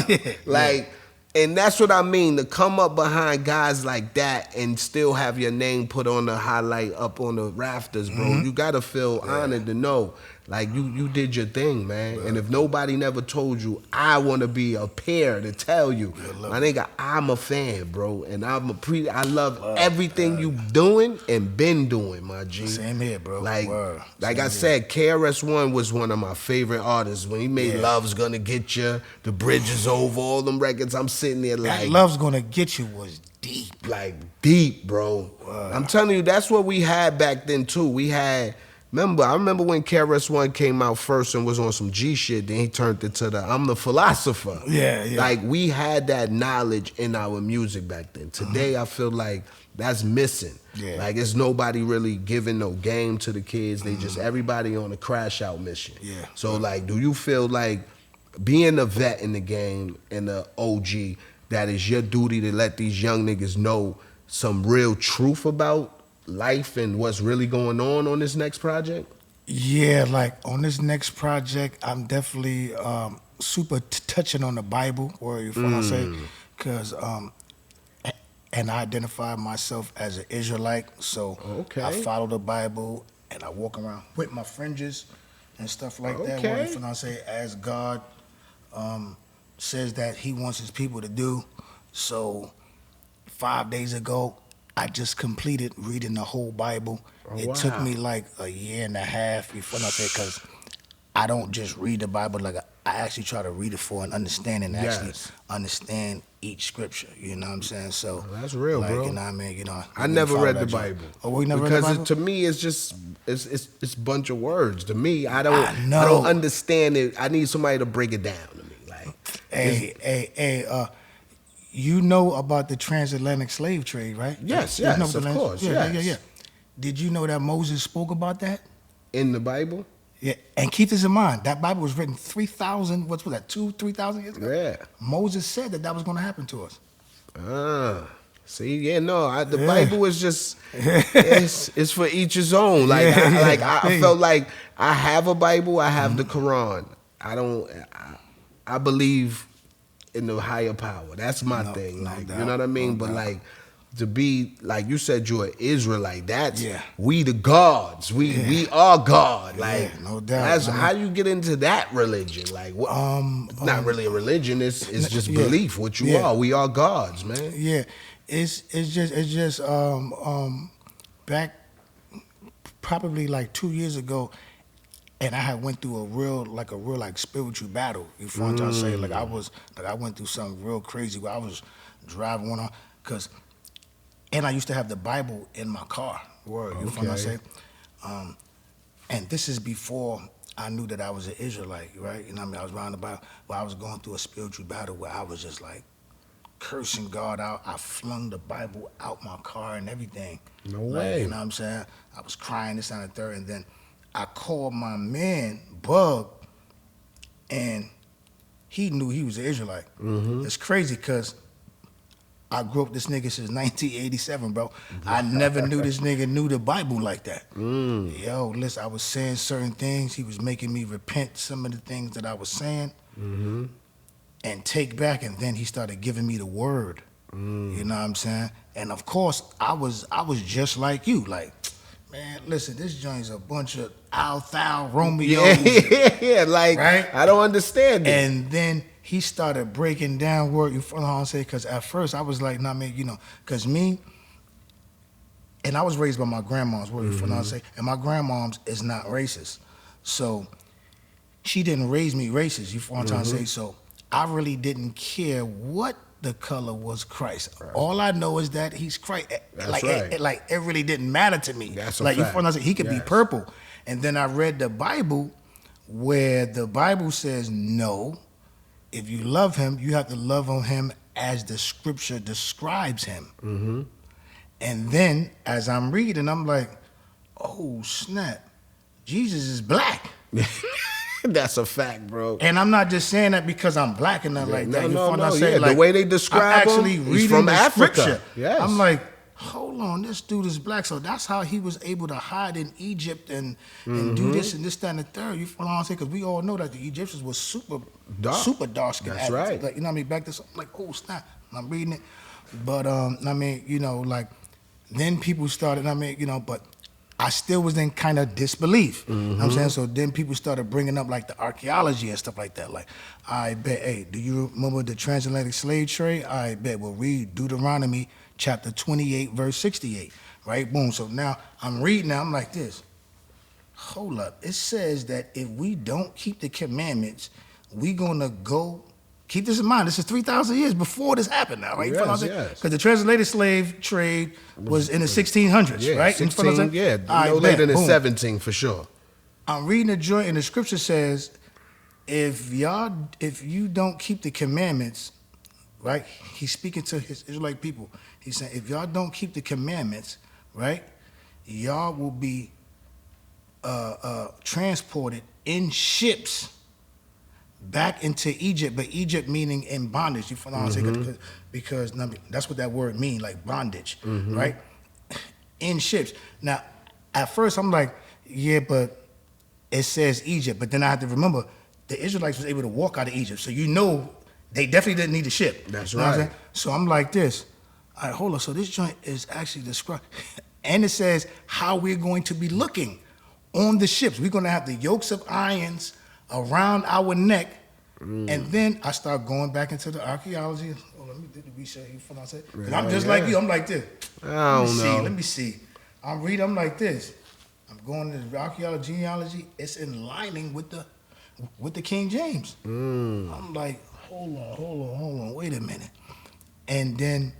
Like, and that's what I mean, to come up behind guys like that and still have your name put on the highlight up on the rafters, bro. You gotta feel honored to know, like, you did your thing, man. And if nobody never told you, I wanna be a pair to tell you, my nigga, I'm a fan, bro. And I love everything you doing and been doing, my G. Same here, bro. Like I said, KRS-One was one of my favorite artists. When he made Love's Gonna Get You, The Bridge Is Over, all them records, I'm sitting there like, that Love's Gonna Get You was deep. Like deep, bro. I'm telling you, that's what we had back then too. We had, I remember when KRS-One came out first and was on some G shit, then he turned it to the I'm the philosopher. Yeah. Like we had that knowledge in our music back then. Today I feel like that's missing. Yeah. Like it's nobody really giving no game to the kids. They just everybody on a crash out mission. Yeah. So like, do you feel like being a vet in the game and the OG, that is your duty to let these young niggas know some real truth about life and what's really going on this next project? Yeah, like on this next project, I'm definitely super touching on the Bible, or you know what I say, because and I identify myself as an Israelite, so I follow the Bible and I walk around with my fringes and stuff like that. What you know I say, as God says that He wants His people to do. So 5 days ago, I just completed reading the whole Bible. It took me like a year and a half before I say, because I don't just read the Bible, like I actually try to read it for an understanding, actually understand each scripture. You know what I'm saying? So that's real, like, bro. You know what I mean? You know, I never read the Bible. Oh, we never because read the Bible? To me, it's just it's a bunch of words. To me, I don't understand it. I need somebody to break it down to me. Like, you know about the transatlantic slave trade, right? Yes, you know of course. Yeah. Did you know that Moses spoke about that? In the Bible? Yeah, and keep this in mind, that Bible was written 3,000, what's that, 3,000 years ago? Yeah. Moses said that was going to happen to us. See, the Bible is just, it's for each his own. Like, I felt like I have a Bible, I have the Quran. I believe in the higher power. That's my thing. Like, you know what I mean? But like, to be, like you said, you're an Israelite. That's, we the gods. We are God. Like, no doubt. That's, how you get into that religion? Like, what, not really a religion. It's just belief. What you are. We are gods, man. Yeah. It's just back probably like 2 years ago, and I had went through a real spiritual battle. You know what I'm saying? Like I went through something real crazy where I was driving one on, and I used to have the Bible in my car. You know what I'm saying? And this is before I knew that I was an Israelite, right? You know what I mean? I was riding the Bible, but I was going through a spiritual battle where I was just like cursing God out. I flung the Bible out my car and everything. No way. You know what I'm saying? I was crying, this and the third, and then I called my man, Bug, and he knew he was an Israelite. It's crazy because I grew up with this nigga since 1987, bro. I never knew this nigga knew the Bible like that. Yo, listen, I was saying certain things. He was making me repent some of the things that I was saying and take back, and then he started giving me the word. You know what I'm saying? And of course, I was just like you, like, Man, listen, this joint's a bunch of Al-Thal Romeos. Yeah, like, right? I don't understand it. And then he started breaking down word, you follow how I'm saying? Because at first I was like, nah, man, you know, because me, and I was raised by my grandma's word, you follow how I'm saying? And my grandmom's is not racist. So she didn't raise me racist, you follow what I'm trying to say? So I really didn't care what the color was Christ. Right. All I know is that he's Christ. That's like, right. It really didn't matter to me. That's a like, fact. You know, he could be purple. And then I read the Bible where the Bible says, no, if you love him, you have to love on him as the scripture describes him. And then as I'm reading, I'm like, oh, snap. Jesus is black. That's a fact, bro. And I'm not just saying that because I'm black and nothing like that. No. Like, the way they describe him, he's from Africa. Scripture. Yes. I'm like, hold on, this dude is black. So that's how he was able to hide in Egypt and do this and this, that, and the third. You follow what I'm saying? Because we all know that the Egyptians were super dark skin. That's right. Like, you know what I mean? Back this, I'm like, oh, snap. I'm reading it. But, I mean, you know, like, then people started, I mean, you know, but I still was in kind of disbelief. You know what I'm saying? So then people started bringing up like the archaeology and stuff like that. Like, I bet, hey, do you remember the transatlantic slave trade? I bet we'll read Deuteronomy chapter 28, verse 68, right? Boom. So now I'm reading, I'm like this. Hold up. It says that if we don't keep the commandments, we gonna go. Keep this in mind. This is 3,000 years before this happened now, right? Yes. Because the transatlantic slave trade was in the 1600s, right? 16, no later than 17 for sure. I'm reading a joint and the scripture says, if you don't keep the commandments, right? He's speaking to his Israelite people. He's saying, if y'all don't keep the commandments, right? Y'all will be transported in ships back into Egypt, but Egypt meaning in bondage. You follow what I'm saying? Because that's what that word means, like bondage, right? In ships. Now, at first I'm like, yeah, but it says Egypt. But then I have to remember the Israelites was able to walk out of Egypt. So you know they definitely didn't need a ship. That's you know right. So I'm like this. All right, hold on. So this joint is actually described. And it says how we're going to be looking on the ships. We're going to have the yokes of irons around our neck, and then I start going back into the archaeology. Oh, let me do the research. You follow what I'm saying? Because I'm just like you. I'm like this. Let me see. I'm reading. I'm like this. I'm going to the archaeology, genealogy. It's in lining with the King James. I'm like, hold on. Wait a minute. And then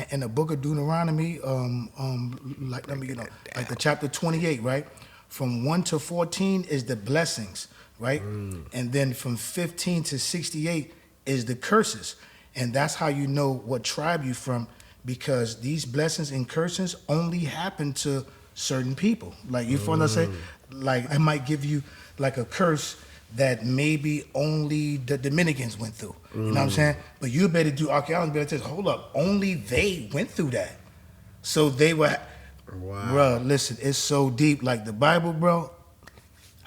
in the book of Deuteronomy, like the chapter 28, right? From 1 to 14 is the blessings, right? And then from 15 to 68 is the curses. And that's how you know what tribe you're from, because these blessings and curses only happen to certain people. Like, you follow what I'm saying? Like, I might give you like a curse that maybe only the Dominicans went through. You know what I'm saying? But you better do archaeology, better tell, hold up, only they went through that. So they were... Wow. Bro, listen, it's so deep. Like the Bible, bro,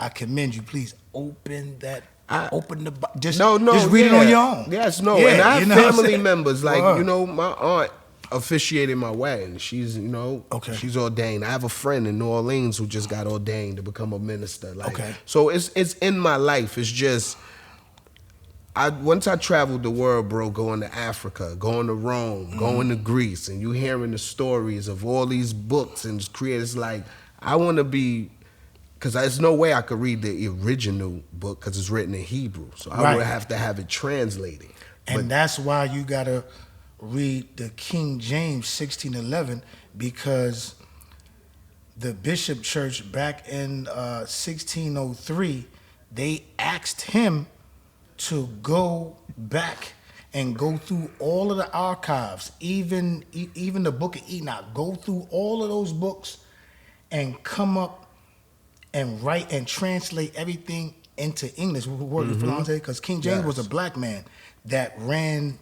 I commend you. Please open that. Open the just read it on your own. Yes, and I have family members. Like, you know, my aunt officiated my wedding. She's, you know, she's ordained. I have a friend in New Orleans who just got ordained to become a minister. Like, so it's in my life. It's just, once I traveled the world, bro, going to Africa, going to Rome, going to Greece, and you hearing the stories of all these books and creators, like, I want to be, because there's no way I could read the original book because it's written in Hebrew. So I would have to have it translated. And that's why you got to read the King James 1611, because the Bishop Church back in 1603, they asked him to go back and go through all of the archives, even the book of Enoch, go through all of those books and come up and write and translate everything into English. Because King James was a black man that ran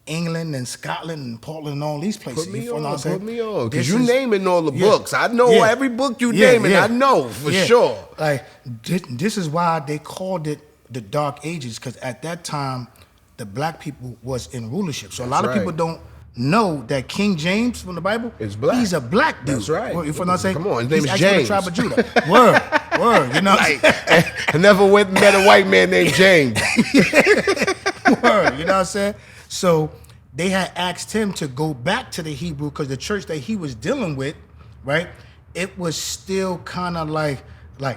England and Scotland and Portland and all these places. Put me on. Because you naming all the books. I know every book you naming. I know for sure. Like, this is why they called it the Dark Ages, because at that time, the black people was in rulership. So a lot of people don't know that King James from the Bible is black. He's a black dude. That's right. You know what I'm saying? Come on, his name He's is actually James. from the tribe of Judah. Word. You know what I'm saying? I never went and met a white man named James. Word. You know what I'm saying? So they had asked him to go back to the Hebrew because the church that he was dealing with, right? It was still kind of like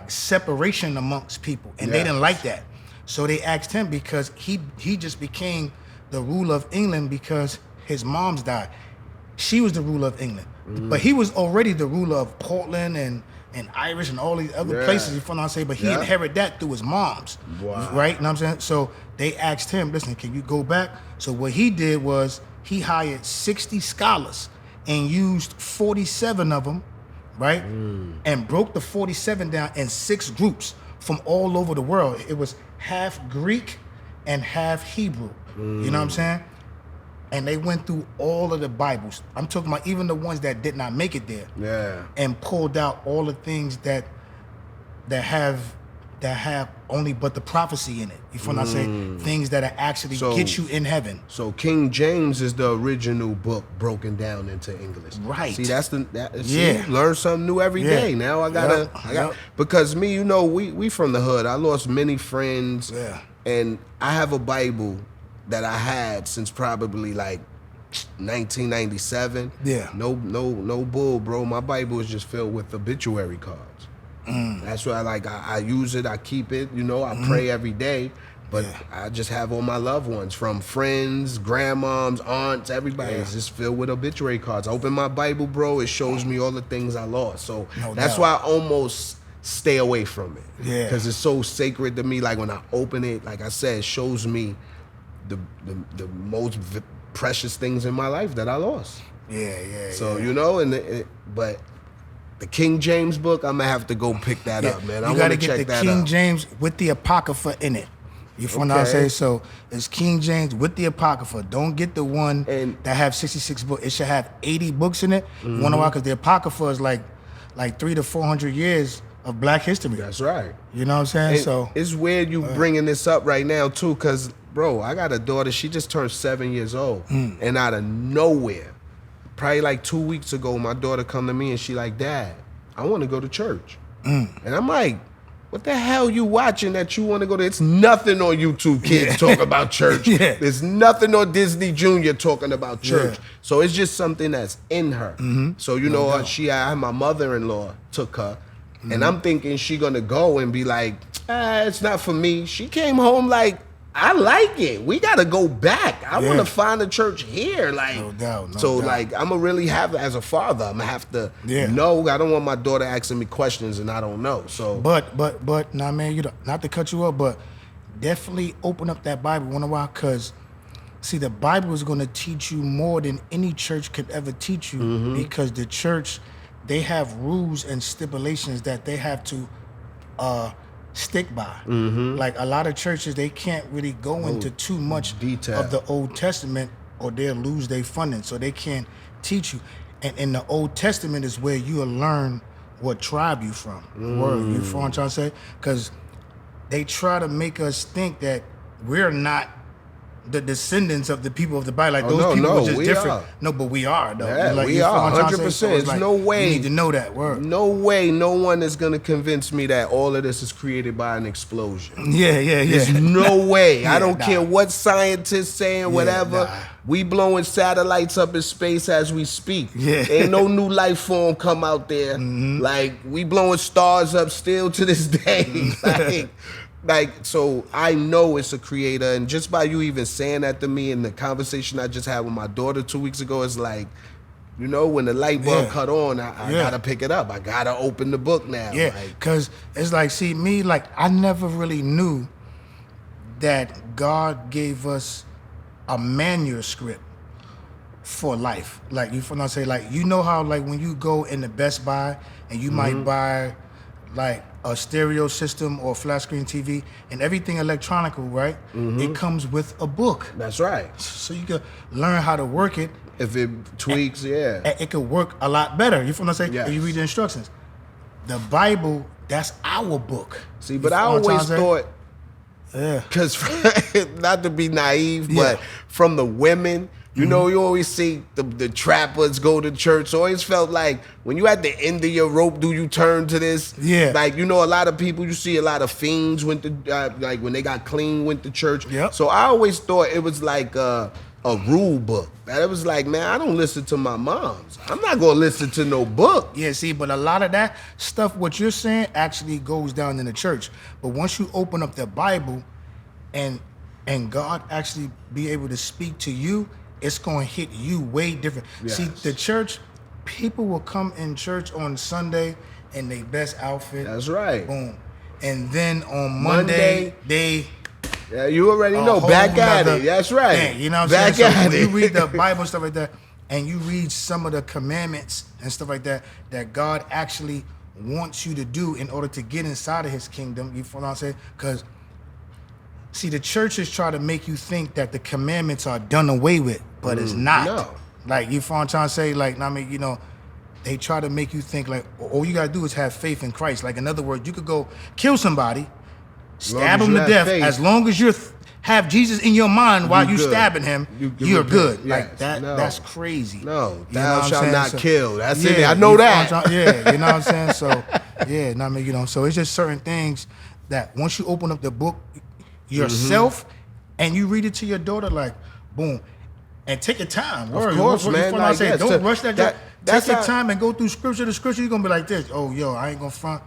separation amongst people, and they didn't like that. So they asked him because he just became the ruler of England because his mom's died. She was the ruler of England, but he was already the ruler of Portland and Irish and all these other places. You know what I'm saying? But he inherited that through his mom's, right? You know what I'm saying? So they asked him, "Listen, can you go back?" So what he did was he hired 60 scholars and used 47 of them, right? And broke the 47 down in 6 groups from all over the world. It was half Greek and half Hebrew. You know what I'm saying? And they went through all of the Bibles. I'm talking about even the ones that did not make it there. Yeah. And pulled out all the things that have only but the prophecy in it. You feel what I'm saying? Things that are actually get you in heaven. So King James is the original book broken down into English. Right. See, see, learn something new every day. Now I got because me, you know, we from the hood. I lost many friends. Yeah. And I have a Bible that I had since probably like 1997. Yeah. No bull, bro. My Bible is just filled with obituary cards. That's why I use it, I keep it, you know, I pray every day. But I just have all my loved ones, from friends, grandmoms, aunts, everybody. It's just filled with obituary cards. I open my Bible, bro, it shows me all the things I lost. So that's why I almost stay away from it. Yeah. Because it's so sacred to me. Like when I open it, like I said, it shows me the most precious things in my life that I lost. So, you know, but the King James book, I'm gonna have to go pick that up, man. I want to check that out. You gotta get the King James with the Apocrypha in it. You feel what I'm saying? So it's King James with the Apocrypha. Don't get the one that have 66 books. It should have 80 books in it. You wanna why? Because the Apocrypha is like 300 to 400 years of Black history. That's right. You know what I'm saying? And so it's weird you bringing this up right now too, because bro, I got a daughter. She just turned 7 years old, and out of nowhere, probably like 2 weeks ago, my daughter come to me and she like, "Dad, I want to go to church." And I'm like, "What the hell you watching that you want to go to?" It's nothing on YouTube Kids talking about church. There's nothing on Disney Junior talking about church. So it's just something that's in her. So you know, I my mother-in-law took her, and I'm thinking she gonna go and be like, "It's not for me." She came home like, "I like it. We gotta go back. I want to find a church here." Like, no doubt. Like, I'm gonna really have, as a father, I'm gonna have to know. I don't want my daughter asking me questions and I don't know. So, but, nah, man, you know, not to cut you up, but definitely open up that Bible. Wonder why? Because see, the Bible is gonna teach you more than any church could ever teach you, because the church, they have rules and stipulations that they have to stick by. Like a lot of churches, they can't really go into too much detail of the Old Testament or they'll lose their funding, so they can't teach you. And in the Old Testament is where you'll learn what tribe you from. You feel what I'm trying to say? Because they try to make us think that we're not the descendants of the people of the Bible. Like those people are just different. Are. No, but we are though. Yeah, like, we are 100%. So There's no way. You need to know that word. No way. No one is gonna convince me that all of this is created by an explosion. There's no way. I don't care what scientists saying, whatever. We blowing satellites up in space as we speak. Ain't no new life form come out there. Like, we blowing stars up still to this day. Like, so I know it's a creator, and just by you even saying that to me in the conversation I just had with my daughter 2 weeks ago, it's like, you know, when the light bulb cut on, I gotta pick it up. I gotta open the book now. Because it's like, see, me, like, I never really knew that God gave us a manuscript for life. Like, you feel what I'm saying? Like, you know how, like, when you go in the Best Buy and you might buy, like, a stereo system or a flat screen TV and everything electronical, right? It comes with a book. That's right. So you can learn how to work it. If it tweaks, and it could work a lot better. You feel what I'm saying? If you read the instructions. The Bible, that's our book. See, but I always thought, because not to be naive, but from the women, You know, you always see the trappers go to church. So it always felt like when you at the end of your rope, do you turn to this? Yeah. Like, you know, a lot of people, you see a lot of fiends went to, like when they got clean, went to church. Yep. So I always thought it was like a rule book. That it was like, man, I don't listen to my moms. I'm not going to listen to no book. Yeah, see, but a lot of that stuff, what you're saying, actually goes down in the church. But once you open up the Bible and God actually be able to speak to you, it's going to hit you way different. Yes. See, the church, people will come in church on Sunday in their best outfit. That's right. Boom. And then on Monday they... Yeah, you already know. Back at it. That's right. Man, you know what I'm back saying? So at when it. you read the Bible and stuff like that, and you read some of the commandments and stuff like that, that God actually wants you to do in order to get inside of his kingdom, you follow what I'm saying? Because, see, the churches try to make you think that the commandments are done away with, but it's not. No. Like, you follow what I'm trying to say? Like, I mean, you know, they try to make you think like, all you got to do is have faith in Christ. Like, in other words, you could go kill somebody, stab him to death, as long as you have Jesus in your mind while you stabbing him, you're good. Yes. Like that. No. That's crazy. No, thou shalt not kill. That's yeah, it. I know that. Yeah, you know what I'm saying? So, yeah, I mean, you know, so it's just certain things that once you open up the book yourself and you read it to your daughter, like, boom, and take your time. Of course, man. Like, don't rush that. That's take your time and go through scripture to scripture. You're going to be like this. Oh, yo, I ain't going to front.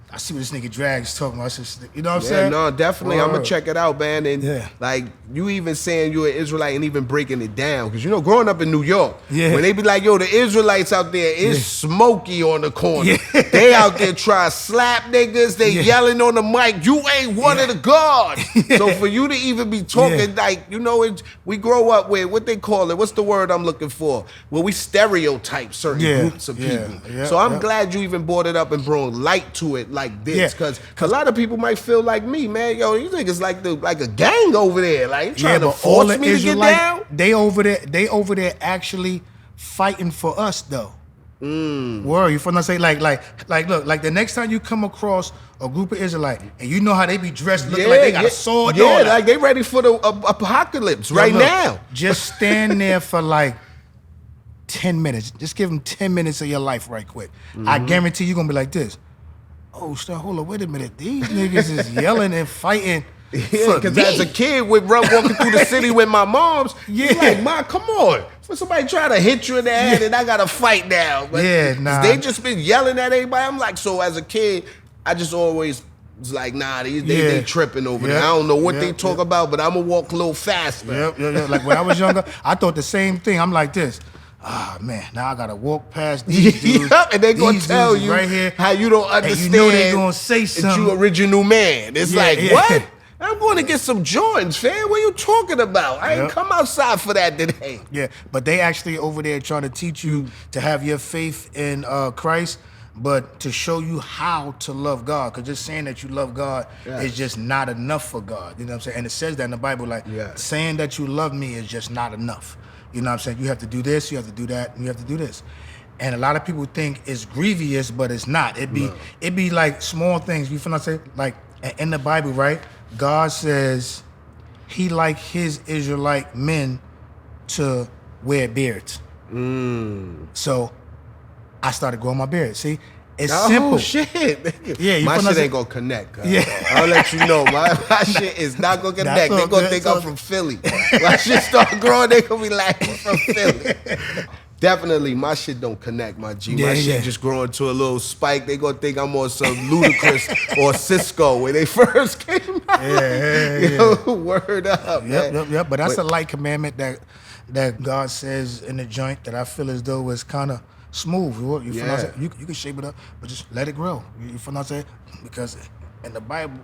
I see what this nigga Drag's talking about. You know what I'm saying? No, definitely. I'm going to check it out, man. And like, you even saying you're an Israelite and even breaking it down. Because, you know, growing up in New York, when they be like, yo, the Israelites out there is smoky on the corner. They out there trying to slap niggas. They yelling on the mic, you ain't one of the gods. So for you to even be talking, like, you know, we grow up with, what they call it, what's the word I'm looking for? Well, we stereotype certain groups of people. So I'm glad you even brought it up and brought light to it like this, because a lot of people might feel like me, man. Yo, you think it's like a gang over there, like trying to force me to get down. They over there actually fighting for us though. Word, you feel what I'm saying? Like, look, like the next time you come across a group of Israelites and you know how they be dressed, looking like they got a sword. Yeah, like they ready for the apocalypse now. Just stand there for like 10 minutes. Just give them 10 minutes of your life right quick. I guarantee you're gonna be like this. Oh, stop, hold on, wait a minute. These niggas is yelling and fighting. Yeah, because as a kid, we'd run walking through the city with my moms. Yeah, like, Mom, come on. For somebody try to hit you in the head and I got to fight now. But they just been yelling at everybody. I'm like, so as a kid, I just always was like, nah, they tripping over there. I don't know what they talk about, but I'm going to walk a little faster. Like when I was younger, I thought the same thing. I'm like this. Ah, man, now I gotta walk past these dudes. And they gonna tell you right here, how you don't understand. You know they gonna say something. That you original man. It's like, what? I'm going to get some joints, fam. What are you talking about? I ain't come outside for that today. Yeah, but they actually over there trying to teach you to have your faith in Christ, but to show you how to love God. Because just saying that you love God is just not enough for God. You know what I'm saying? And it says that in the Bible, like saying that you love me is just not enough. You know what I'm saying? You have to do this, you have to do that, and you have to do this. And a lot of people think it's grievous, but it's not. It be like small things. You feel what I'm saying? Like in the Bible, right? God says he like his Israelite men to wear beards. So I started growing my beard. See? It's simple. Oh, shit. Yeah, my shit ain't gonna connect. I'll let you know. My shit is not gonna connect. They gonna think I'm from Philly. My shit start growing, they gonna be like, I'm from Philly. Definitely, my shit don't connect, my G. My shit just growing to a little spike. They gonna think I'm on some Ludacris or Cisco when they first came out. Word up, man. Yep. But that's a light commandment that God says in the joint that I feel as though is kind of smooth. You feel what I'm saying? You can shape it up, but just let it grow. You feel what I'm saying? Because in the Bible,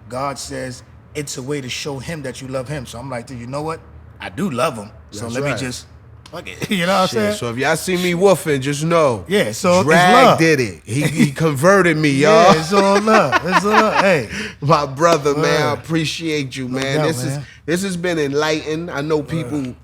God says it's a way to show him that you love him. So I'm like, you know what? I do love him. So let me just fuck it. You know what I'm saying? So if y'all see me woofing, just know. Yeah, so Drag did it. He converted me, y'all. Yeah, it's all love. It's all love. Hey. My brother, man, I appreciate you, man. This has been enlightening. I know people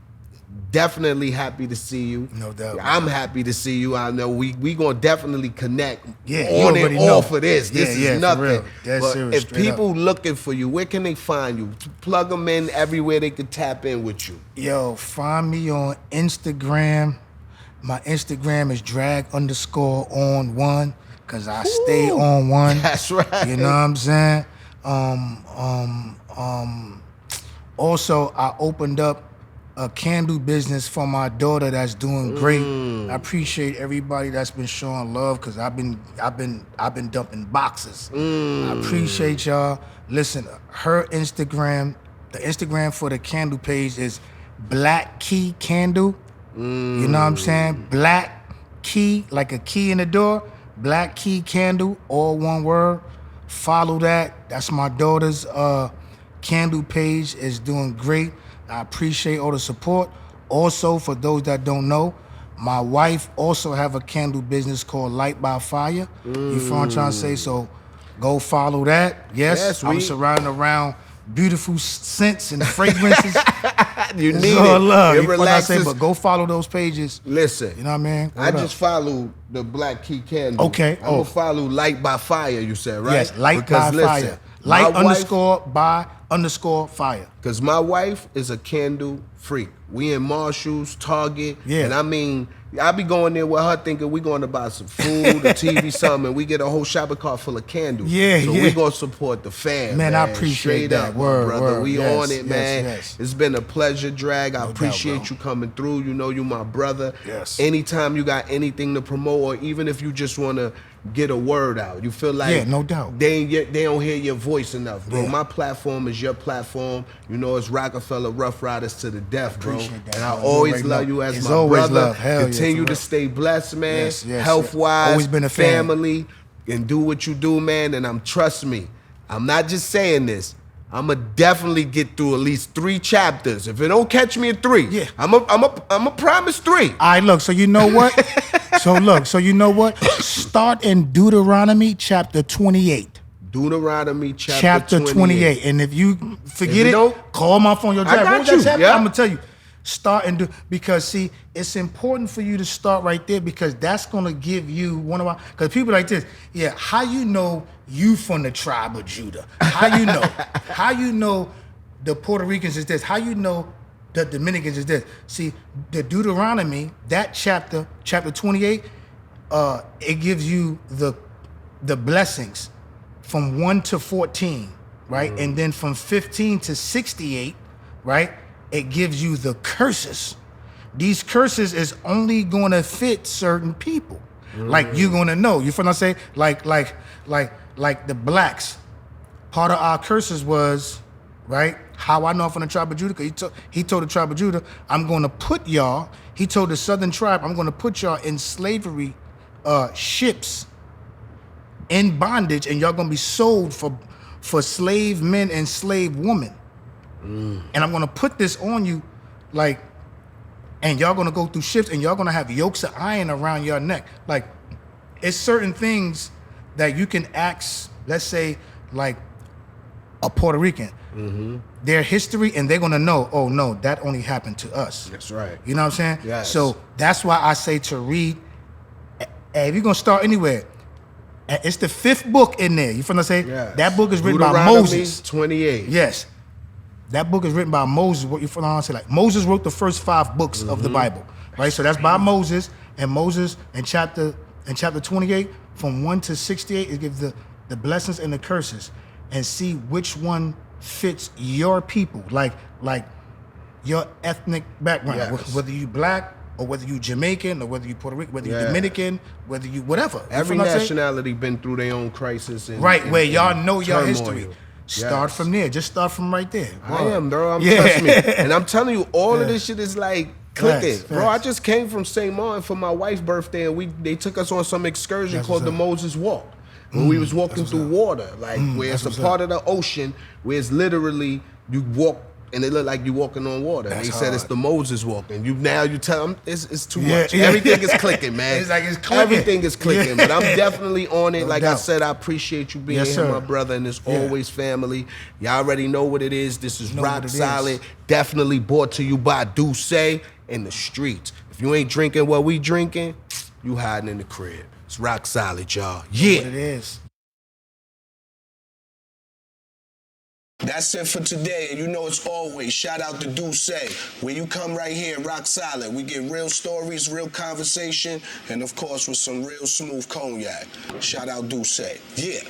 Definitely happy to see you. No doubt. I'm happy to see you. I know we gonna definitely connect on you and already off know. of this. This is nothing. For real. Dead but serious, if people looking for you, where can they find you? Plug them in everywhere they can tap in with you. Yo, find me on Instagram. My Instagram is drag_on1 because I stay on one. That's right. You know what I'm saying? Also, I opened up a candle business for my daughter that's doing great. I appreciate everybody that's been showing love because I've been dumping boxes. I appreciate y'all. Listen, her Instagram, the Instagram for the candle page is Black Key Candle. You know what I'm saying? Black Key, like a key in the door. Black Key Candle, all one word. Follow that. That's my daughter's candle page. Is doing great. I appreciate all the support. Also, for those that don't know, my wife also have a candle business called Light by Fire. You feel what I'm trying to say? So go follow that. Yes, I'm surrounded around beautiful scents and fragrances. You It's need all it. love. It You feel what I say? relaxes. But go follow those pages. Listen, You know what I mean? I just followed the Black Key Candle. Okay. I'm gonna follow Light by Fire. You said right? Yes, Light Because by listen, Fire. Light my wife- _by_fire. Cause my wife is a candle freak. We in Marshalls, Target, Yeah. and I mean, I be going there with her thinking we going to buy some food, a TV, something, and we get a whole shopping cart full of candles. Yeah, so yeah. we gonna support the fam. Man, I appreciate Straight that. up, Word, brother. word. We Yes, on it, yes, man. yes. It's been a pleasure, Drag. I No doubt, appreciate bro. you coming through. You know, you my brother. Yes. Anytime you got anything to promote, or even if you just wanna get a word out, you feel like Yeah, no doubt. they don't hear your voice enough, bro. Yeah. My platform is your platform. You know, it's Rockefeller Ruff Ryders to the death, bro. Appreciate that, And I bro. You always already love know. you as It's my always brother. love. Hell yeah, Continue for to real. stay blessed, man. Yes, yes, Health-wise, always been a fan. family, and do what you do, man. And trust me, I'm not just saying this. I'ma definitely get through at least 3 chapters. If it don't catch me in 3, Yeah. I'm a promise 3. All right, look, so you know what? so you know what? Start in Deuteronomy chapter 28. Deuteronomy Chapter 28. And if you forget If you it, don't- call my phone. Yo, Jack, got what was that you. chapter? Yeah. I'm going to tell you. Start and do, because see, it's important for you to start right there because that's going to give you one of our, because people like this, yeah, how you know you from the tribe of Judah? How you know? How you know the Puerto Ricans is this? How you know the Dominicans is this? See, the Deuteronomy, that chapter 28, it gives you the blessings from 1 to 14, right? And then from 15 to 68, right? It gives you the curses. These curses is only going to fit certain people. Like you're going to know. You feel what I'm saying? Like the blacks. Part of our curses was, right? How I know I'm from the tribe of Judah, because he told the tribe of Judah, I'm going to put y'all, he told the southern tribe, I'm going to put y'all in slavery ships in bondage, and y'all going to be sold for slave men and slave women. And I'm going to put this on you, like, and y'all going to go through ships, and y'all going to have yokes of iron around your neck. Like, it's certain things that you can ask, let's say, like, a Puerto Rican, their history, and they're gonna know, oh no, that only happened to us. That's right. You know what I'm saying? Yes. So that's why I say to read, and if you're gonna start anywhere, it's the 5th book in there. You feel what I'm saying? Yes. That book is written by Deuteronomy Moses. 28. Yes. That book is written by Moses. What you feel what I'm saying? Like Moses wrote the first 5 books of the Bible, right? So that's by Moses, and Moses in chapter 28, from 1 to 68, it gives the blessings and the curses, and see which one fits your people, like your ethnic background, Yes. whether you black or whether you Jamaican or whether you Puerto Rican, whether you Yeah. Dominican, whether you whatever. You Every feel what I'm saying? nationality been through their own crisis. And, Right, and- where y'all and know your turmoil. history. Start Yes. from there. Just start from right there. I am, bro. Yeah. Trust me. And I'm telling you, all of this shit is like clicking. Facts, Bro, I facts. just came from St. Martin for my wife's birthday, and they took us on some excursion That's called what's the up. Moses Walk. When we was walking through water, like where it's that's a what's part of the ocean where it's literally you walk and it look like you walking on water. And That's they said it's hard. the Moses Walk, and you tell them it's too Yeah, much. yeah. Everything is clicking, man. It's like it's clicking. Everything is clicking, but I'm definitely on it. No Like I doubt. said, I appreciate you being Yes, here, sir. my brother, and it's Yeah. always family. Y'all already know what it is. This is Know Roc what it is. Solid, definitely brought to you by D'USSÉ. in the streets. If you ain't drinking what we drinking, you hiding in the crib. It's Roc Solid, y'all. Yeah. What it is. That's it for today, and you know it's always shout out to D'USSÉ. Where you come right here in Roc Solid, we get real stories, real conversation, and of course with some real smooth cognac. Shout out D'USSÉ. Yeah.